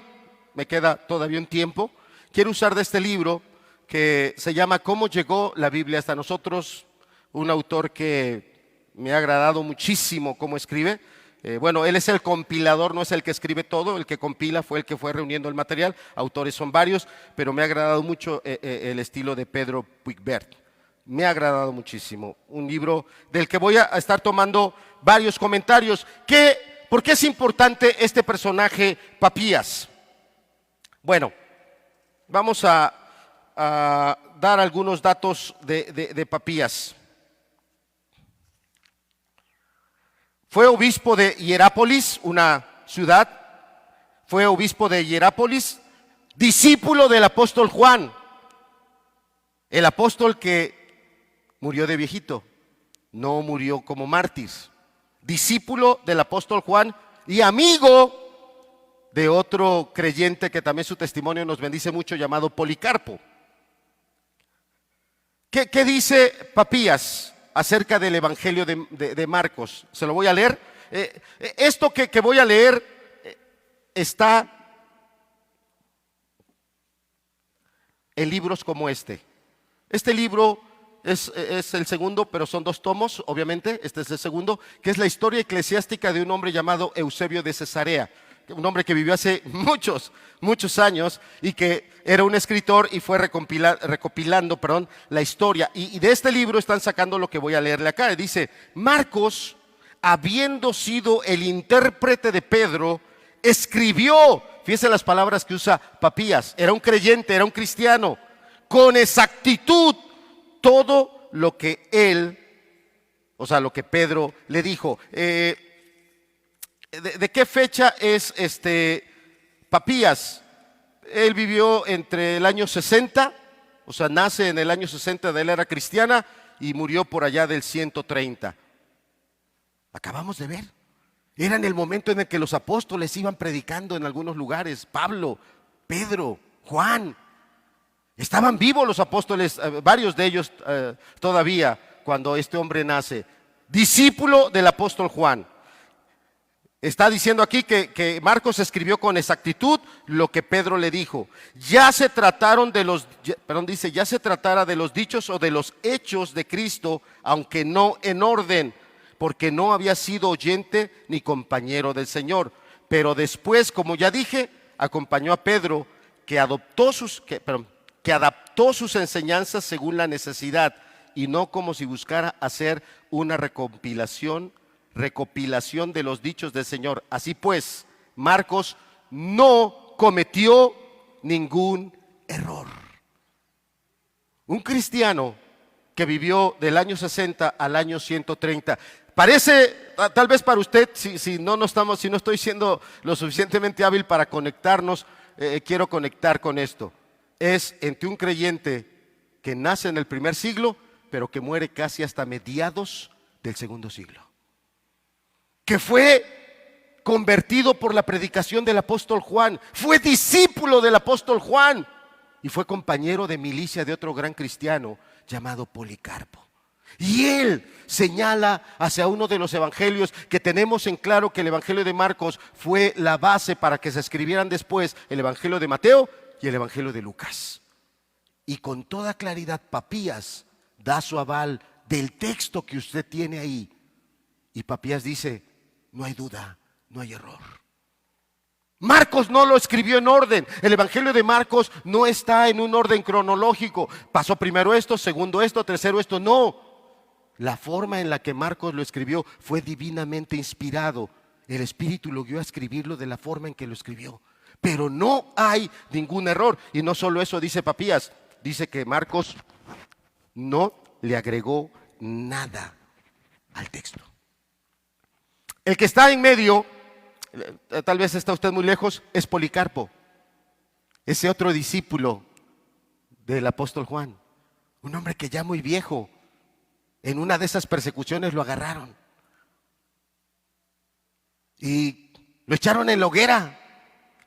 me queda todavía un tiempo, quiero usar de este libro que se llama ¿Cómo llegó la Biblia hasta nosotros? Un autor que me ha agradado muchísimo cómo escribe. Bueno, él es el compilador, no es el que escribe todo, el que compila fue el que fue reuniendo el material, autores son varios, pero me ha agradado mucho el estilo de Pedro Puigbert. Me ha agradado muchísimo, un libro del que voy a estar tomando varios comentarios. ¿Por qué es importante este personaje Papías? Bueno, vamos a dar algunos datos de Papías. Fue obispo de Hierápolis, una ciudad. Fue obispo de Hierápolis, discípulo del apóstol Juan, el apóstol que murió de viejito, no murió como mártir. Discípulo del apóstol Juan y amigo de otro creyente que también su testimonio nos bendice mucho, llamado Policarpo. ¿Qué dice Papías acerca del Evangelio de Marcos? Se lo voy a leer. Esto que voy a leer está en libros como este. Este libro es el segundo, pero son 2 tomos, obviamente. Este es el segundo, que es la historia eclesiástica de un hombre llamado Eusebio de Cesarea. Un hombre que vivió hace muchos años y que era un escritor y fue recopilando la historia. Y de este libro están sacando lo que voy a leerle acá. Dice, Marcos, habiendo sido el intérprete de Pedro, escribió, fíjense las palabras que usa Papías, era un creyente, era un cristiano, con exactitud todo lo que él, o sea, lo que Pedro le dijo. ¿De qué fecha es Papías? Él vivió entre el año 60, o sea, nace en el año 60 de la era cristiana y murió por allá del 130. Acabamos de ver. Era en el momento en el que los apóstoles iban predicando en algunos lugares. Pablo, Pedro, Juan. Estaban vivos los apóstoles, varios de ellos todavía, cuando este hombre nace. Discípulo del apóstol Juan. Está diciendo aquí que Marcos escribió con exactitud lo que Pedro le dijo. Ya se tratara de los dichos o de los hechos de Cristo, aunque no en orden, porque no había sido oyente ni compañero del Señor. Pero después, como ya dije, acompañó a Pedro, que adaptó sus enseñanzas según la necesidad, y no como si buscara hacer una recopilación de los dichos del Señor. Así pues, Marcos no cometió ningún error. Un cristiano que vivió del año 60 al año 130. Parece, tal vez para usted, si no estoy siendo lo suficientemente hábil para conectarnos, quiero conectar con esto. Es entre un creyente que nace en el primer siglo, pero que muere casi hasta mediados del segundo siglo. Que fue convertido por la predicación del apóstol Juan, fue discípulo del apóstol Juan y fue compañero de milicia de otro gran cristiano llamado Policarpo. Y él señala hacia uno de los evangelios que tenemos en claro que el evangelio de Marcos fue la base para que se escribieran después el evangelio de Mateo y el evangelio de Lucas. Y con toda claridad Papías da su aval del texto que usted tiene ahí. Y Papías dice, no hay duda, no hay error. Marcos no lo escribió en orden. El evangelio de Marcos no está en un orden cronológico. Pasó primero esto, segundo esto, tercero esto. No. La forma en la que Marcos lo escribió fue divinamente inspirado. El Espíritu lo guió a escribirlo de la forma en que lo escribió. Pero no hay ningún error. Y no solo eso dice Papías. dice que Marcos no le agregó nada al texto. El que está en medio, tal vez está usted muy lejos, es Policarpo, ese otro discípulo del apóstol Juan, un hombre que ya muy viejo, en una de esas persecuciones lo agarraron y lo echaron en la hoguera,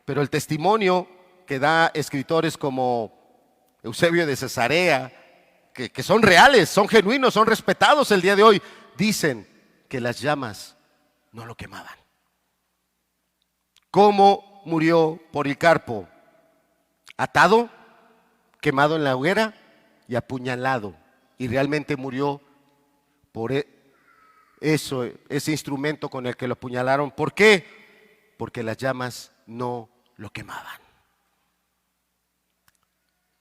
pero el testimonio que da escritores como Eusebio de Cesarea, que son reales, son genuinos, son respetados el día de hoy, dicen que las llamas no lo quemaban. ¿Cómo murió Policarpo? Atado, quemado en la hoguera y apuñalado. Y realmente murió por eso, ese instrumento con el que lo apuñalaron. ¿Por qué? Porque las llamas no lo quemaban.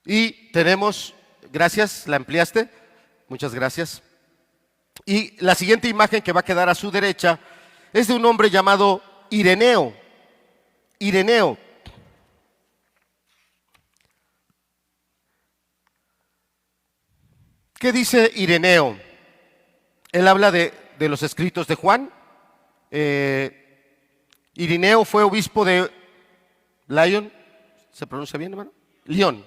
Y tenemos, gracias, la ampliaste, muchas gracias. Y la siguiente imagen que va a quedar a su derecha es de un hombre llamado Ireneo. Ireneo. ¿Qué dice Ireneo? Él habla de los escritos de Juan. Ireneo fue obispo de Lyon, ¿se pronuncia bien, hermano? Lyon,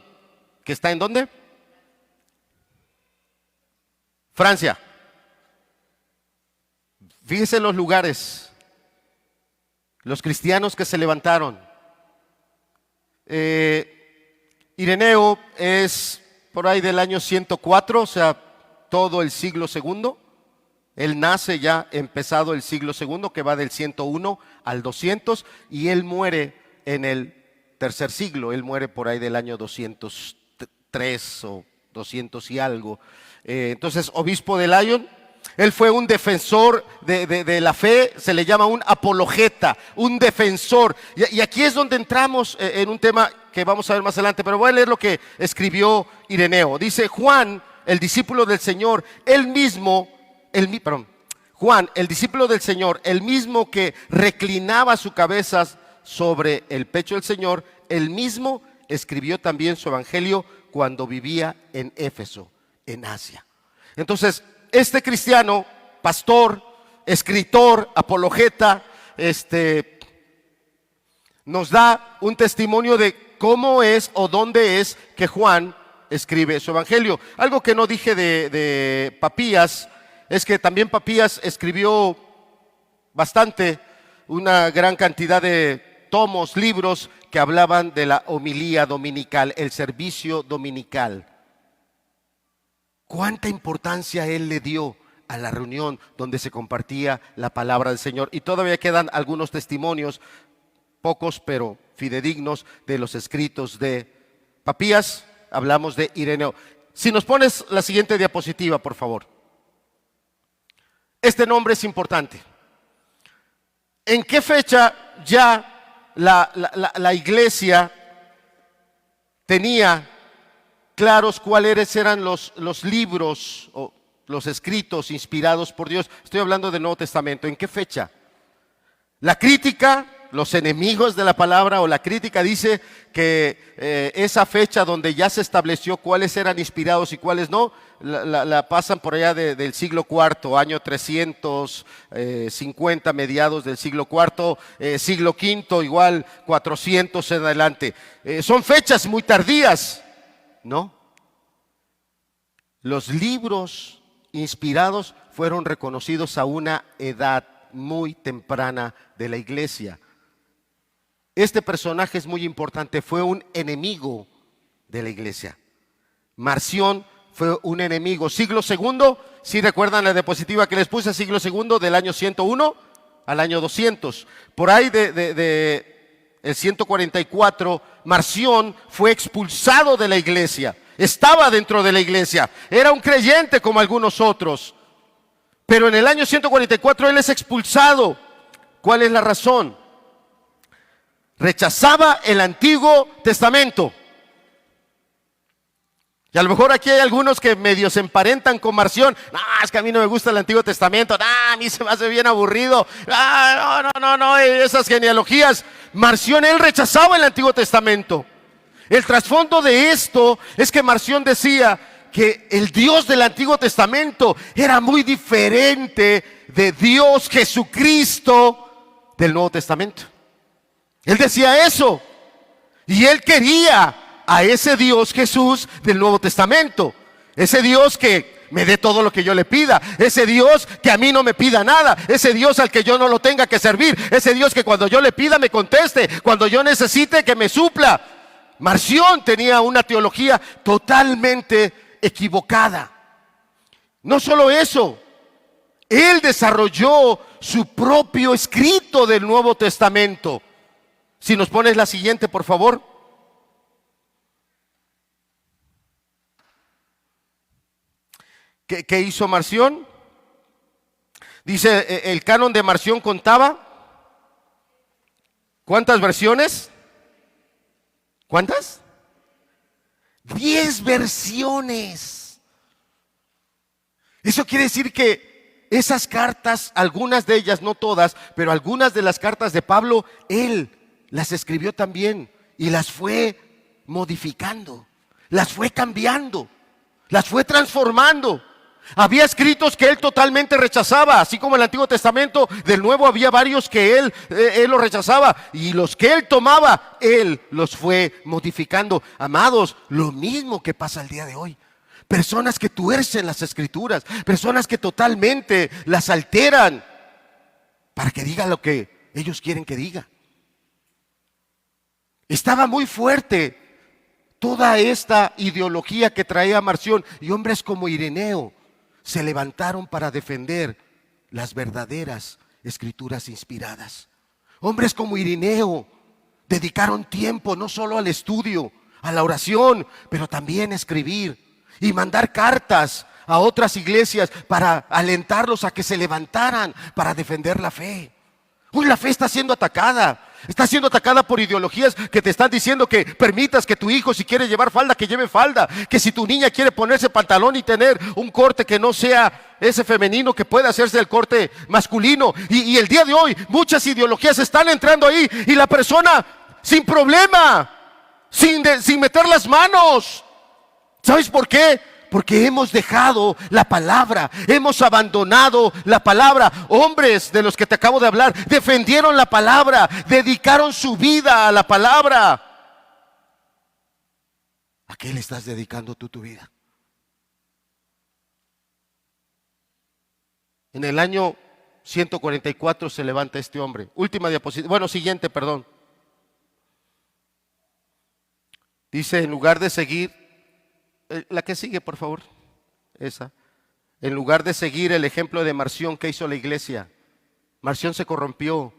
que está ¿en dónde? Francia. Fíjense los lugares, los cristianos que se levantaron. Ireneo es por ahí del año 104, o sea, todo el siglo segundo. Él nace ya empezado el siglo segundo, que va del 101 al 200, y él muere en el tercer siglo. Él muere por ahí del año 203 o 200 y algo. Entonces, obispo de Lyon. Él fue un defensor de la fe, se le llama un apologeta, un defensor. Y aquí es donde entramos en un tema que vamos a ver más adelante, pero voy a leer lo que escribió Ireneo. Dice: Juan, el discípulo del Señor, Juan, el discípulo del Señor, el mismo que reclinaba su cabeza sobre el pecho del Señor, el mismo escribió también su evangelio cuando vivía en Éfeso, en Asia. Entonces, este cristiano, pastor, escritor, apologeta, nos da un testimonio de cómo es o dónde es que Juan escribe su evangelio. Algo que no dije de Papías es que también Papías escribió bastante, una gran cantidad de tomos, libros que hablaban de la homilía dominical, el servicio dominical. ¿Cuánta importancia él le dio a la reunión donde se compartía la palabra del Señor? Y todavía quedan algunos testimonios, pocos pero fidedignos, de los escritos de Papías. Hablamos de Ireneo. Si nos pones la siguiente diapositiva, por favor. Este nombre es importante. ¿En qué fecha ya la iglesia tenía claros cuáles eran los libros o los escritos inspirados por Dios? Estoy hablando del Nuevo Testamento. ¿En qué fecha? La crítica, los enemigos de la palabra o la crítica dice que esa fecha donde ya se estableció cuáles eran inspirados y cuáles no, la pasan por allá del siglo IV, año 350, mediados del siglo IV, siglo V, igual 400 en adelante. Son fechas muy tardías. No, los libros inspirados fueron reconocidos a una edad muy temprana de la iglesia. Este personaje es muy importante, fue un enemigo de la iglesia. Marción fue un enemigo. Siglo segundo, si recuerdan la diapositiva que les puse, siglo segundo del año 101 al año 200. Por ahí el 144, Marción fue expulsado de la iglesia. Estaba dentro de la iglesia, era un creyente como algunos otros, pero en el año 144 él es expulsado. ¿Cuál es la razón? Rechazaba el Antiguo Testamento. Y a lo mejor aquí hay algunos que medio se emparentan con Marción. No, es que a mí no me gusta el Antiguo Testamento. No, a mí se me hace bien aburrido. No, esas genealogías. Marción, él rechazaba el Antiguo Testamento. El trasfondo de esto es que Marción decía que el Dios del Antiguo Testamento era muy diferente de Dios Jesucristo del Nuevo Testamento. Él decía eso. Y él quería a ese Dios Jesús del Nuevo Testamento. Ese Dios que me dé todo lo que yo le pida. Ese Dios que a mí no me pida nada. Ese Dios al que yo no lo tenga que servir. Ese Dios que cuando yo le pida me conteste. Cuando yo necesite que me supla. Marción tenía una teología totalmente equivocada. No solo eso, él desarrolló su propio escrito del Nuevo Testamento. Si nos pones la siguiente, por favor. ¿Qué hizo Marción? Dice, el canon de Marción contaba ¿cuántas versiones? ¿Cuántas? 10 versiones. Eso quiere decir que esas cartas, algunas de ellas, no todas, pero algunas de las cartas de Pablo, él las escribió también y las fue modificando, las fue cambiando, las fue transformando. Había escritos que él totalmente rechazaba, así como en el Antiguo Testamento. Del Nuevo había varios que él los rechazaba, y los que él tomaba, él los fue modificando. Amados, lo mismo que pasa el día de hoy. Personas que tuercen las Escrituras, personas que totalmente las alteran para que diga lo que ellos quieren que diga. Estaba muy fuerte toda esta ideología que traía Marción, y hombres como Ireneo se levantaron para defender las verdaderas escrituras inspiradas. Hombres como Ireneo dedicaron tiempo no solo al estudio, a la oración, pero también a escribir y mandar cartas a otras iglesias para alentarlos a que se levantaran para defender la fe. Hoy la fe está siendo atacada. Está siendo atacada por ideologías que te están diciendo que permitas que tu hijo, si quiere llevar falda, que lleve falda. Que si tu niña quiere ponerse pantalón y tener un corte que no sea ese femenino, que pueda hacerse el corte masculino. Y el día de hoy muchas ideologías están entrando ahí, y la persona sin problema, sin meter las manos. ¿Sabes por qué? Porque hemos dejado la palabra, hemos abandonado la palabra. Hombres de los que te acabo de hablar defendieron la palabra, dedicaron su vida a la palabra. ¿A qué le estás dedicando tú tu vida? En el año 144 se levanta este hombre. Última diapositiva, bueno, siguiente, perdón. Dice, en lugar de seguir, la que sigue, por favor, esa. En lugar de seguir el ejemplo de Marción, ¿qué hizo la iglesia? Marción se corrompió.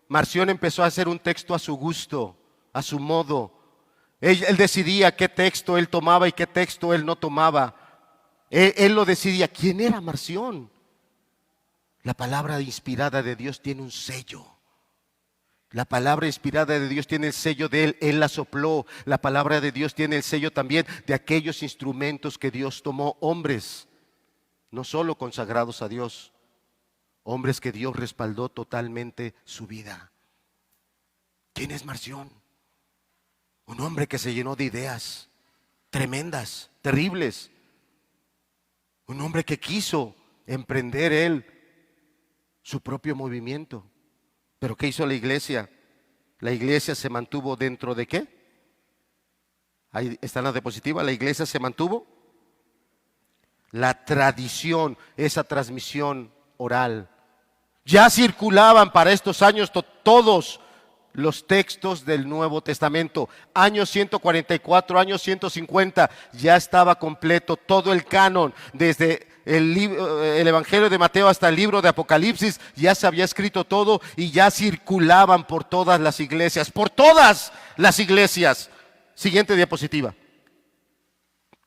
Marción empezó a hacer un texto a su gusto, a su modo. Él decidía qué texto él tomaba y qué texto él no tomaba. Él lo decidía. ¿Quién era Marción? La palabra inspirada de Dios tiene un sello. La palabra inspirada de Dios tiene el sello de Él, Él la sopló. La palabra de Dios tiene el sello también de aquellos instrumentos que Dios tomó. Hombres, no solo consagrados a Dios, hombres que Dios respaldó totalmente su vida. ¿Quién es Marción? Un hombre que se llenó de ideas tremendas, terribles. Un hombre que quiso emprender él su propio movimiento. ¿Pero qué hizo la iglesia? La iglesia se mantuvo dentro de ¿qué? Ahí está en la diapositiva. La iglesia se mantuvo. La tradición, esa transmisión oral. Ya circulaban para estos años todos los textos del Nuevo Testamento. Años 144, años 150, ya estaba completo todo el canon, desde el Evangelio de Mateo hasta el libro de Apocalipsis. Ya se había escrito todo y ya circulaban por todas las iglesias, por todas las iglesias. Siguiente diapositiva.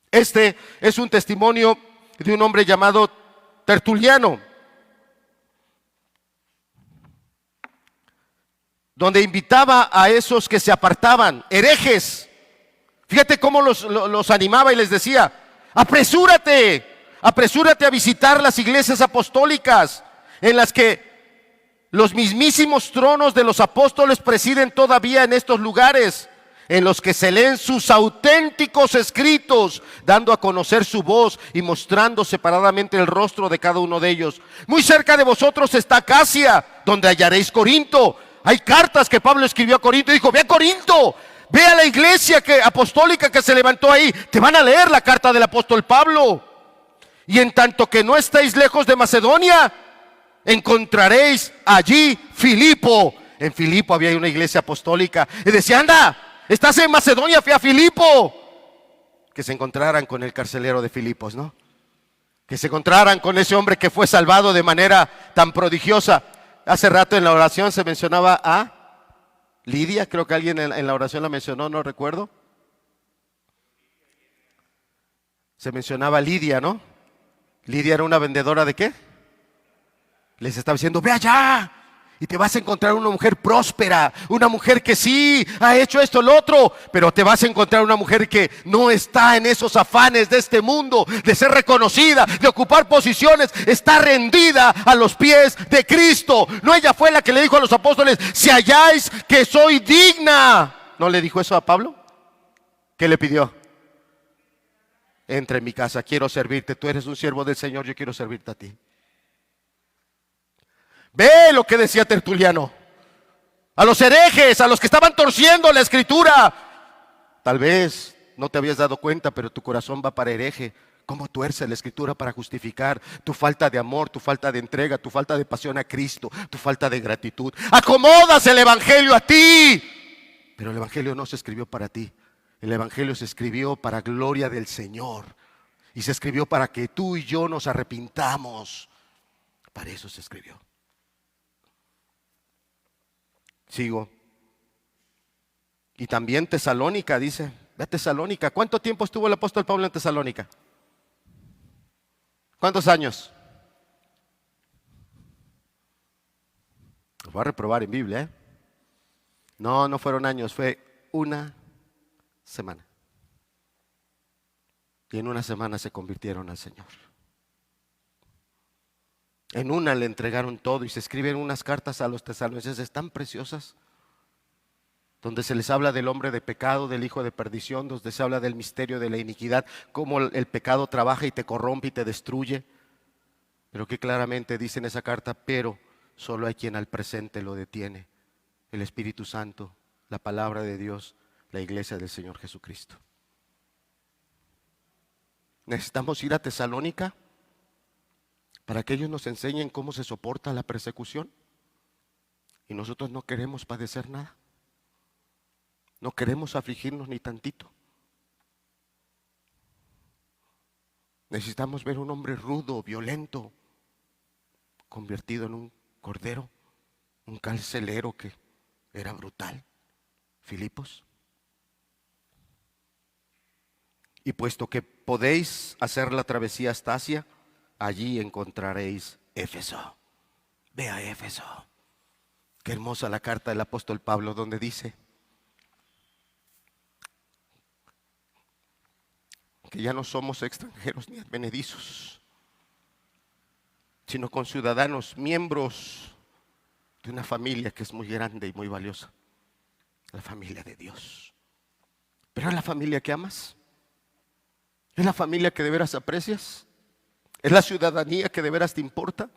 Este es un testimonio de un hombre llamado Tertuliano, donde invitaba a esos que se apartaban, herejes. Fíjate cómo los animaba y les decía: apresúrate a visitar las iglesias apostólicas, en las que los mismísimos tronos de los apóstoles presiden todavía en estos lugares. en los que se leen sus auténticos escritos, dando a conocer su voz y mostrando separadamente el rostro de cada uno de ellos. Muy cerca de vosotros está Acacia, donde hallaréis Corinto. Hay cartas que Pablo escribió a Corinto y dijo: ve a Corinto, ve a la iglesia apostólica que se levantó ahí. Te van a leer la carta del apóstol Pablo. Y en tanto que no estáis lejos de Macedonia, encontraréis allí Filipo. En Filipo había una iglesia apostólica. Y decía: anda, estás en Macedonia, fui a Filipo. Que se encontraran con el carcelero de Filipos, ¿no? Que se encontraran con ese hombre que fue salvado de manera tan prodigiosa. Hace rato en la oración se mencionaba a Lidia. Creo que alguien en la oración la mencionó, no recuerdo. Se mencionaba a Lidia, ¿no? Lidia era una vendedora ¿de qué? Les estaba diciendo: ve allá y te vas a encontrar una mujer próspera, una mujer que sí ha hecho esto, lo otro, pero te vas a encontrar una mujer que no está en esos afanes de este mundo, de ser reconocida, de ocupar posiciones, está rendida a los pies de Cristo. No, ella fue la que le dijo a los apóstoles: si halláis que soy digna. ¿No le dijo eso a Pablo? ¿Qué le pidió? Entra en mi casa, quiero servirte, tú eres un siervo del Señor, yo quiero servirte a ti. Ve lo que decía Tertuliano. A los herejes, a los que estaban torciendo la escritura. Tal vez no te habías dado cuenta, pero tu corazón va para hereje. ¿Cómo tuerce la escritura para justificar tu falta de amor, tu falta de entrega, tu falta de pasión a Cristo, tu falta de gratitud? Acomodas el evangelio a ti. Pero el evangelio no se escribió para ti. El evangelio se escribió para gloria del Señor. Y se escribió para que tú y yo nos arrepintamos. Para eso se escribió. Sigo. Y también Tesalónica, dice. Ve a Tesalónica. ¿Cuánto tiempo estuvo el apóstol Pablo en Tesalónica? ¿Cuántos años? Los voy a reprobar en Biblia, ¿eh? No fueron años, fue una semana. Y en una semana se convirtieron al Señor. En una le entregaron todo y se escriben unas cartas a los tesalonicenses tan preciosas, donde se les habla del hombre de pecado, del hijo de perdición, donde se habla del misterio de la iniquidad, cómo el pecado trabaja y te corrompe y te destruye. Pero que claramente dice en esa carta: pero solo hay quien al presente lo detiene: el Espíritu Santo, la palabra de Dios, la iglesia del Señor Jesucristo. Necesitamos ir a Tesalónica para que ellos nos enseñen cómo se soporta la persecución. Y nosotros no queremos padecer nada. No queremos afligirnos ni tantito. Necesitamos ver un hombre rudo, violento, convertido en un cordero, un carcelero que era brutal. Filipos. Y puesto que podéis hacer la travesía hasta Asia, allí encontraréis Éfeso. Ve a Éfeso. Qué hermosa la carta del apóstol Pablo, donde dice que ya no somos extranjeros ni advenedizos, sino conciudadanos, miembros de una familia que es muy grande y muy valiosa, la familia de Dios. ¿Pero es la familia que amas? ¿Es la familia que de veras aprecias? ¿Es la ciudadanía que de veras te importa?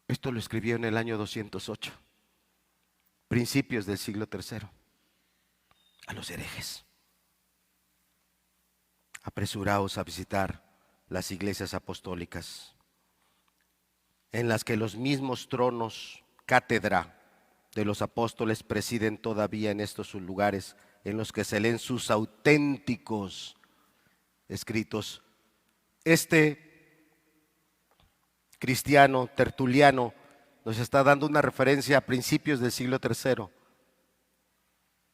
Esto lo escribió en el año 208, principios del siglo III, a los herejes. Apresuraos a visitar las iglesias apostólicas, en las que los mismos tronos, cátedra de los apóstoles presiden todavía en estos lugares, en los que se leen sus auténticos escritos. Este cristiano Tertuliano nos está dando una referencia a principios del siglo III.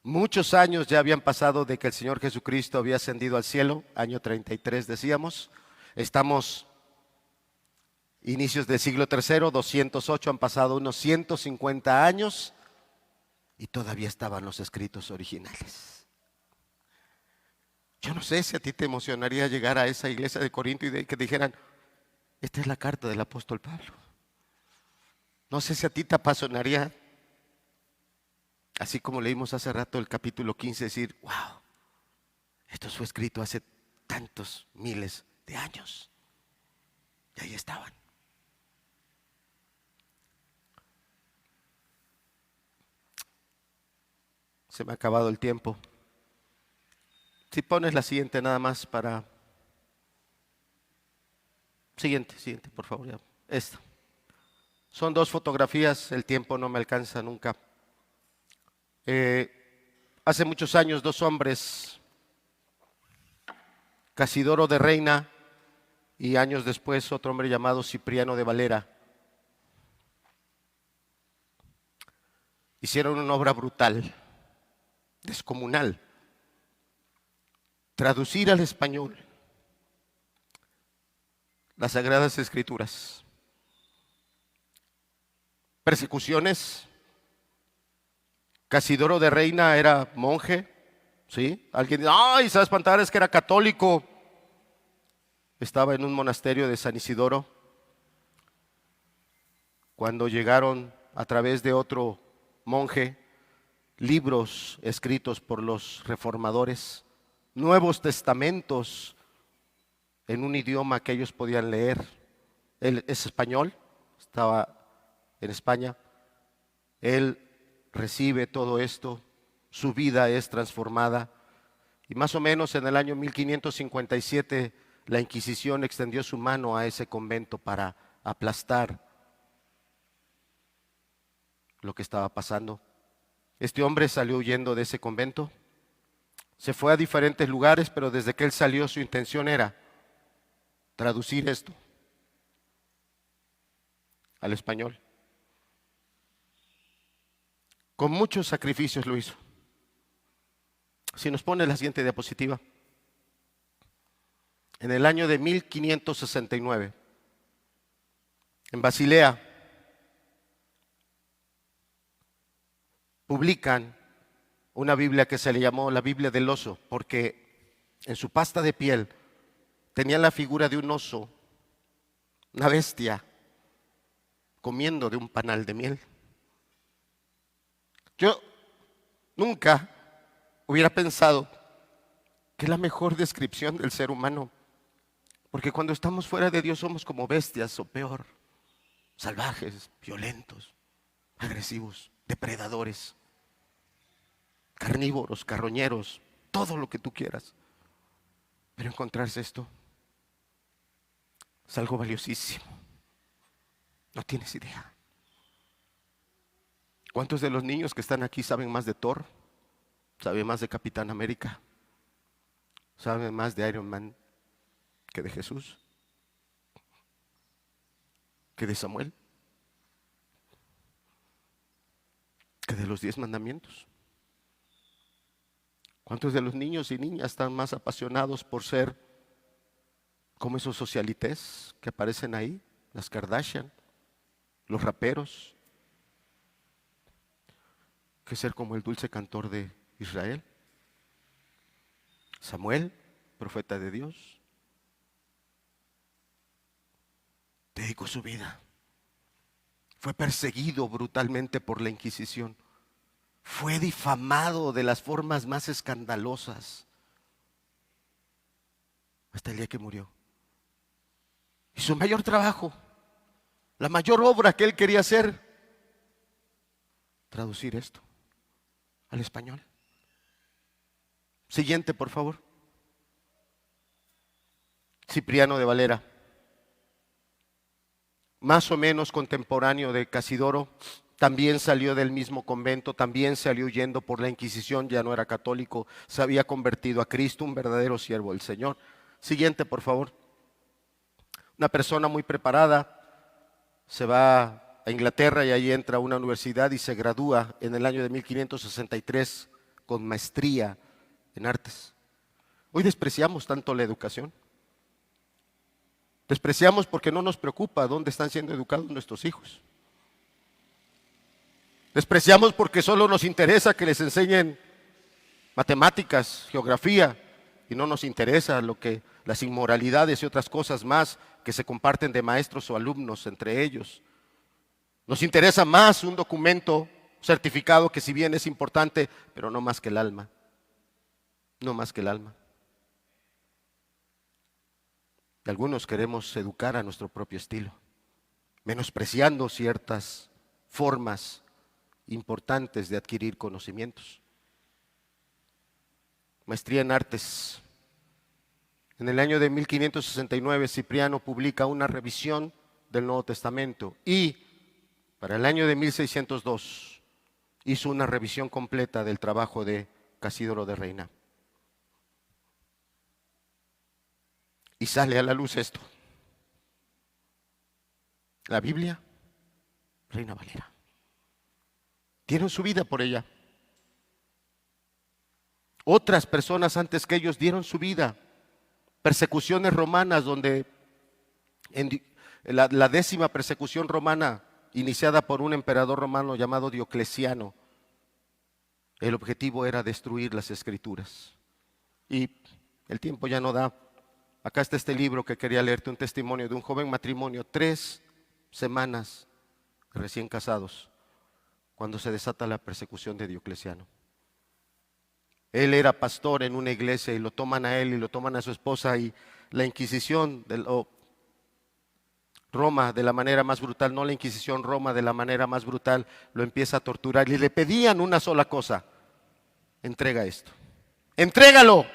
Muchos años ya habían pasado de que el Señor Jesucristo había ascendido al cielo, año 33 decíamos. Estamos inicios del siglo III, 208, han pasado unos 150 años y todavía estaban los escritos originales. Yo no sé si a ti te emocionaría llegar a esa iglesia de Corinto y que dijeran: esta es la carta del apóstol Pablo. No sé si a ti te apasionaría Así como leímos hace rato el capítulo 15, decir, wow, esto fue escrito hace tantos miles de años. Y ahí estaban. Se me ha acabado el tiempo. Si pones la siguiente nada más para... Siguiente, por favor. Ya. Esta. Son dos fotografías, el tiempo no me alcanza nunca. Hace muchos años, dos hombres, Casidoro de Reina y años después otro hombre llamado Cipriano de Valera, hicieron una obra brutal, descomunal. Traducir al español las Sagradas Escrituras. Persecuciones. Casidoro de Reina era monje, ¿sí? Alguien dice, ¡ay, se va a espantar, es que era católico! Estaba en un monasterio de San Isidoro. Cuando llegaron a través de otro monje, libros escritos por los reformadores, Nuevos Testamentos en un idioma que ellos podían leer. Él es español, estaba en España. Él recibe todo esto, su vida es transformada. Y más o menos en el año 1557 la Inquisición extendió su mano a ese convento para aplastar lo que estaba pasando. Este hombre salió huyendo de ese convento. Se fue a diferentes lugares, pero desde que él salió su intención era traducir esto al español. Con muchos sacrificios lo hizo. Si nos pone la siguiente diapositiva. En el año de 1569, en Basilea, publican una Biblia que se le llamó la Biblia del oso, porque en su pasta de piel tenía la figura de un oso, una bestia, comiendo de un panal de miel. Yo nunca hubiera pensado que es la mejor descripción del ser humano, porque cuando estamos fuera de Dios somos como bestias o peor, salvajes, violentos, agresivos, depredadores, carnívoros, carroñeros, todo lo que tú quieras. Pero encontrarse esto es algo valiosísimo. No tienes idea. ¿Cuántos de los niños que están aquí saben más de Thor? ¿Saben más de Capitán América? ¿Saben más de Iron Man que de Jesús? ¿Que de Samuel? ¿Que de los 10 mandamientos? ¿Cuántos de los niños y niñas están más apasionados por ser como esos socialites que aparecen ahí? Las Kardashian, los raperos, que ser como el dulce cantor de Israel. Samuel, profeta de Dios, dedicó su vida. Fue perseguido brutalmente por la Inquisición. Fue difamado de las formas más escandalosas hasta el día que murió. Y su mayor trabajo, la mayor obra que él quería hacer, traducir esto al español. Siguiente, por favor. Cipriano de Valera, más o menos contemporáneo de Casidoro, también salió del mismo convento, también salió huyendo por la Inquisición, ya no era católico, se había convertido a Cristo, un verdadero siervo del Señor. Siguiente, por favor. Una persona muy preparada se va a Inglaterra y ahí entra a una universidad y se gradúa en el año de 1563 con maestría en artes. Hoy despreciamos tanto la educación. Despreciamos porque no nos preocupa dónde están siendo educados nuestros hijos. Despreciamos porque solo nos interesa que les enseñen matemáticas, geografía, y no nos interesa las inmoralidades y otras cosas más que se comparten de maestros o alumnos entre ellos. Nos interesa más un documento certificado que si bien es importante, pero no más que el alma, no más que el alma. Y algunos queremos educar a nuestro propio estilo, menospreciando ciertas formas importantes de adquirir conocimientos. Maestría en artes. En el año de 1569, Cipriano publica una revisión del Nuevo Testamento y para el año de 1602 hizo una revisión completa del trabajo de Casidoro de Reina. Y sale a la luz esto. La Biblia, Reina Valera. Dieron su vida por ella. Otras personas antes que ellos dieron su vida. Persecuciones romanas donde la 10ª persecución romana iniciada por un emperador romano llamado Diocleciano, el objetivo era destruir las escrituras. Y el tiempo ya no da. Acá está este libro que quería leerte, un testimonio de un joven matrimonio, 3 semanas recién casados, cuando se desata la persecución de Diocleciano. Él era pastor en una iglesia y lo toman a él y lo toman a su esposa, y la Inquisición Roma de la manera más brutal, no la Inquisición, Roma de la manera más brutal lo empieza a torturar y le pedían una sola cosa: entrega esto, entrégalo,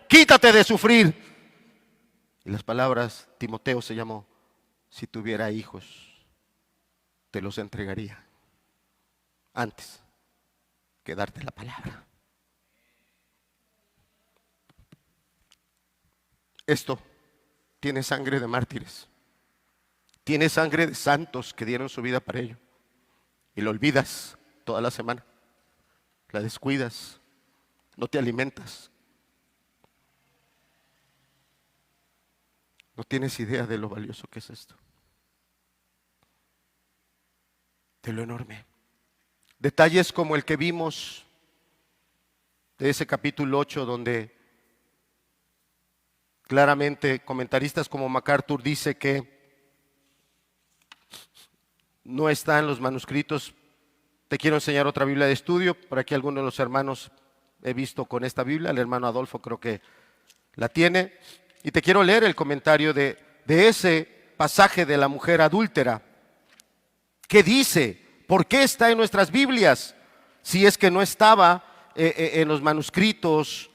quítate de sufrir. Y las palabras, Timoteo se llamó: si tuviera hijos, te los entregaría antes que darte la palabra. Esto tiene sangre de mártires, tiene sangre de santos que dieron su vida para ello, y lo olvidas toda la semana, la descuidas, no te alimentas, no tienes idea de lo valioso que es esto, de lo enorme. Detalles como el que vimos de ese capítulo 8, donde claramente comentaristas como MacArthur dice que no está en los manuscritos. Te quiero enseñar otra Biblia de estudio. Por aquí algunos de los hermanos he visto con esta Biblia. El hermano Adolfo creo que la tiene. Y te quiero leer el comentario de ese pasaje de la mujer adúltera. ¿Qué dice? ¿Por qué está en nuestras Biblias? Si es que no estaba en los manuscritos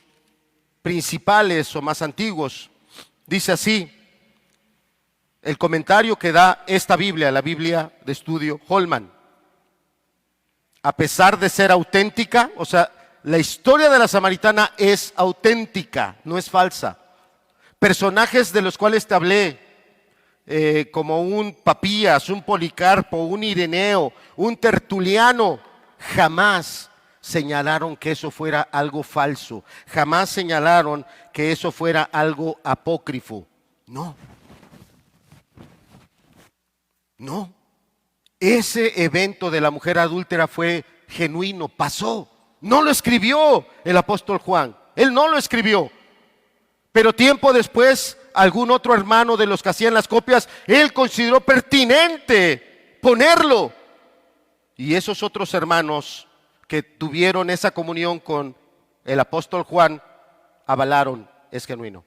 principales o más antiguos. Dice así el comentario que da esta Biblia, la Biblia de estudio Holman: a pesar de ser auténtica, o sea, la historia de la samaritana es auténtica, no es falsa. Personajes de los cuales te hablé, como un Papías, un Policarpo, un Ireneo, un Tertuliano, jamás señalaron que eso fuera algo falso, jamás señalaron que eso fuera algo apócrifo. No, no. Ese evento de la mujer adúltera fue genuino, pasó. No lo escribió el apóstol Juan, él no lo escribió. Pero tiempo después, algún otro hermano de los que hacían las copias, él consideró pertinente ponerlo. Y esos otros hermanos que tuvieron esa comunión con el apóstol Juan avalaron: es genuino,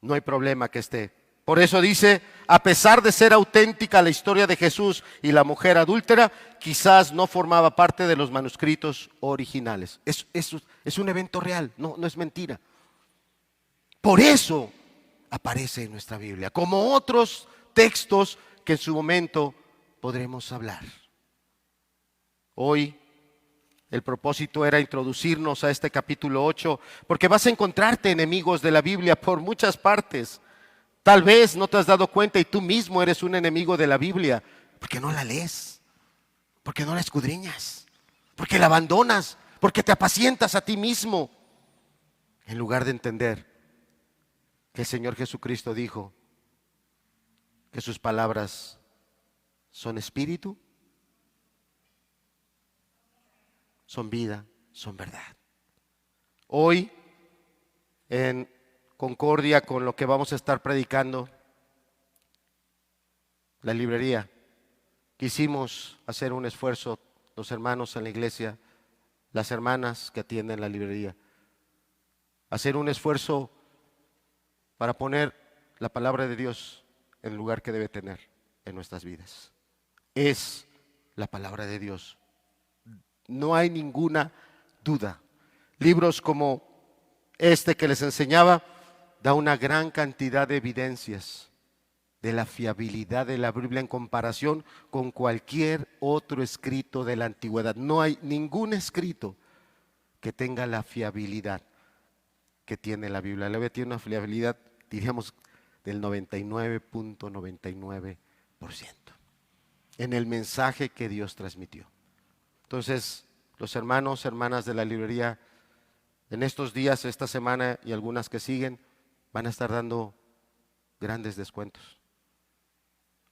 no hay problema que esté. Por eso dice: a pesar de ser auténtica la historia de Jesús y la mujer adúltera, quizás no formaba parte de los manuscritos originales. Es un evento real, no es mentira. Por eso aparece en nuestra Biblia, como otros textos que en su momento podremos hablar. Hoy el propósito era introducirnos a este capítulo 8, porque vas a encontrarte enemigos de la Biblia por muchas partes. Tal vez no te has dado cuenta y tú mismo eres un enemigo de la Biblia, porque no la lees, porque no la escudriñas, porque la abandonas, porque te apacientas a ti mismo, en lugar de entender que el Señor Jesucristo dijo que sus palabras son espíritu, son vida, son verdad. Hoy, en concordia con lo que vamos a estar predicando, la librería, quisimos hacer un esfuerzo los hermanos en la iglesia, las hermanas que atienden la librería, hacer un esfuerzo para poner la palabra de Dios en el lugar que debe tener en nuestras vidas. Es la palabra de Dios. No hay ninguna duda. Libros como este que les enseñaba da una gran cantidad de evidencias de la fiabilidad de la Biblia en comparación con cualquier otro escrito de la antigüedad. No hay ningún escrito que tenga la fiabilidad que tiene la Biblia. La Biblia tiene una fiabilidad, diríamos, del 99.99% en el mensaje que Dios transmitió. Entonces, los hermanos, hermanas de la librería, en estos días, esta semana y algunas que siguen, van a estar dando grandes descuentos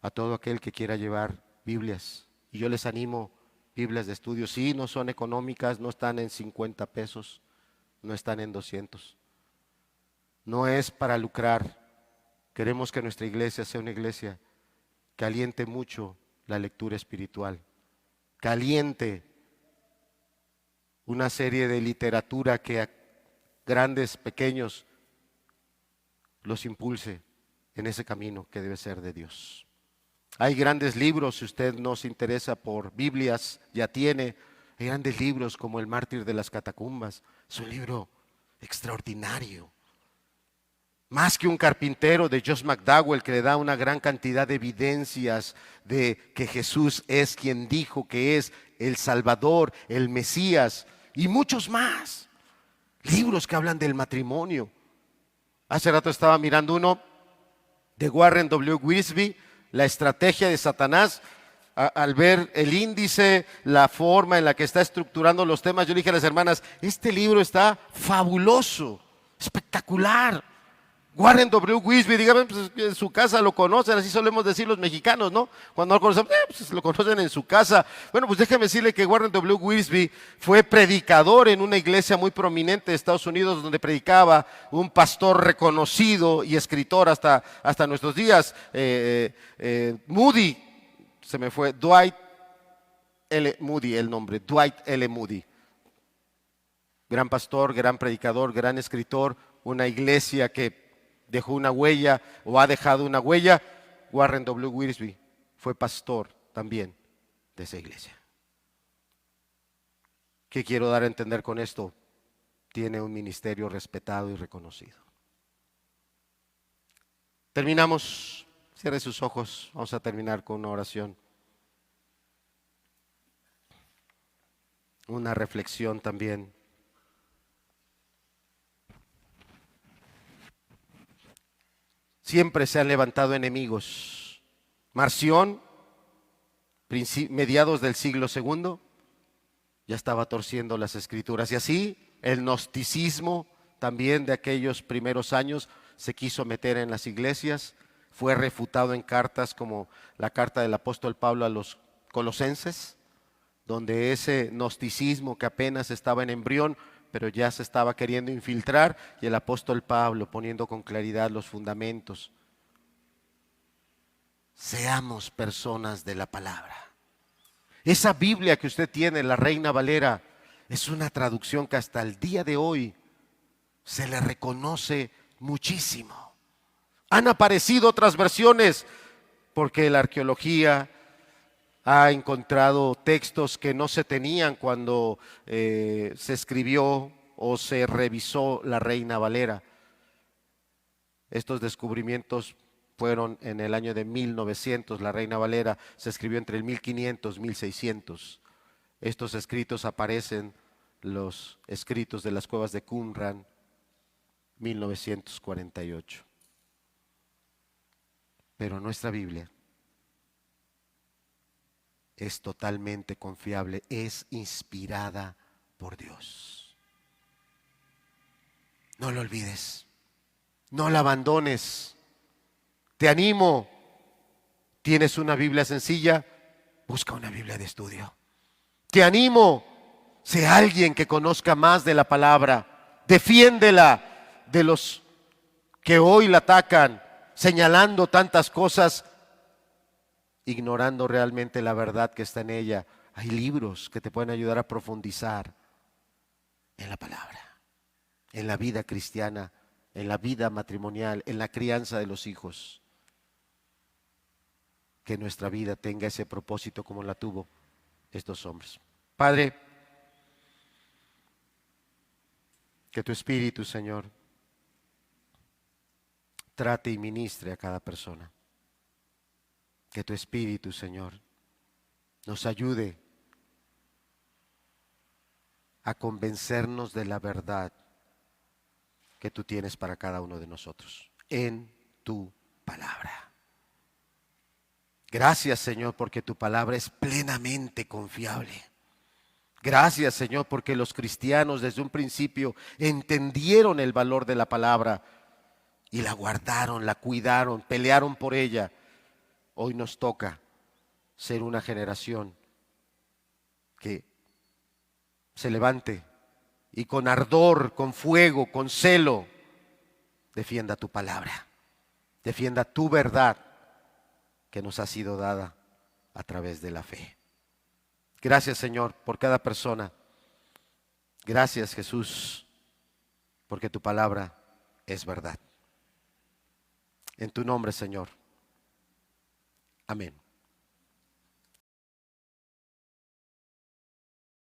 a todo aquel que quiera llevar Biblias. Y yo les animo, Biblias de estudio, sí, no son económicas, no están en 50 pesos, no están en 200. No es para lucrar. Queremos que nuestra iglesia sea una iglesia que aliente mucho la lectura espiritual, que aliente una serie de literatura que a grandes, pequeños, los impulse en ese camino que debe ser de Dios. Hay grandes libros, si usted no se interesa por Biblias, ya tiene. Hay grandes libros como El mártir de las catacumbas. Es un libro extraordinario. Más que un carpintero, de Josh McDowell, que le da una gran cantidad de evidencias de que Jesús es quien dijo que es el Salvador, el Mesías, y muchos más. Libros que hablan del matrimonio. Hace rato estaba mirando uno de Warren W. Wiersbe, La estrategia de Satanás. Al ver el índice, la forma en la que está estructurando los temas, yo le dije a las hermanas, este libro está fabuloso, espectacular. Warren W. Wiersbe, dígame, pues en su casa lo conocen, así solemos decir los mexicanos, ¿no? Cuando no lo conocen, pues lo conocen en su casa. Bueno, pues déjeme decirle que Warren W. Wiersbe fue predicador en una iglesia muy prominente de Estados Unidos, donde predicaba un pastor reconocido y escritor hasta nuestros días, Moody, se me fue, Dwight L. Moody, el nombre, Dwight L. Moody. Gran pastor, gran predicador, gran escritor, una iglesia que dejó una huella o ha dejado una huella. Warren W. Wiersbe fue pastor también de esa iglesia. ¿Qué quiero dar a entender con esto? Tiene un ministerio respetado y reconocido. Terminamos. Cierre sus ojos. Vamos a terminar con una oración. Una reflexión también. Siempre se han levantado enemigos. Marción, mediados del siglo II, ya estaba torciendo las escrituras. Y así el gnosticismo también de aquellos primeros años se quiso meter en las iglesias. Fue refutado en cartas como la carta del apóstol Pablo a los Colosenses, donde ese gnosticismo que apenas estaba en embrión, pero ya se estaba queriendo infiltrar, y el apóstol Pablo poniendo con claridad los fundamentos. Seamos personas de la palabra. Esa Biblia que usted tiene, la Reina Valera, es una traducción que hasta el día de hoy se le reconoce muchísimo. Han aparecido otras versiones porque la arqueología ha encontrado textos que no se tenían cuando se escribió o se revisó la Reina Valera. Estos descubrimientos fueron en el año de 1900. La Reina Valera se escribió entre el 1500 y 1600. Estos escritos aparecen, los escritos de las cuevas de Qumran, 1948. Pero nuestra Biblia es totalmente confiable, es inspirada por Dios. No lo olvides, no la abandones. Te animo, tienes una Biblia sencilla, busca una Biblia de estudio. Te animo, sé alguien que conozca más de la palabra, defiéndela de los que hoy la atacan, señalando tantas cosas ignorando realmente la verdad que está en ella. Hay libros que te pueden ayudar a profundizar en la palabra, en la vida cristiana, en la vida matrimonial, en la crianza de los hijos. Que nuestra vida tenga ese propósito como la tuvo estos hombres. Padre, que tu Espíritu, Señor, trate y ministre a cada persona. Que tu Espíritu, Señor, nos ayude a convencernos de la verdad que tú tienes para cada uno de nosotros en tu palabra. Gracias, Señor, porque tu palabra es plenamente confiable. Gracias, Señor, porque los cristianos desde un principio entendieron el valor de la palabra y la guardaron, la cuidaron, pelearon por ella. Hoy nos toca ser una generación que se levante y con ardor, con fuego, con celo, defienda tu palabra, defienda tu verdad que nos ha sido dada a través de la fe. Gracias, Señor, por cada persona. Gracias, Jesús, porque tu palabra es verdad. En tu nombre, Señor. Amén.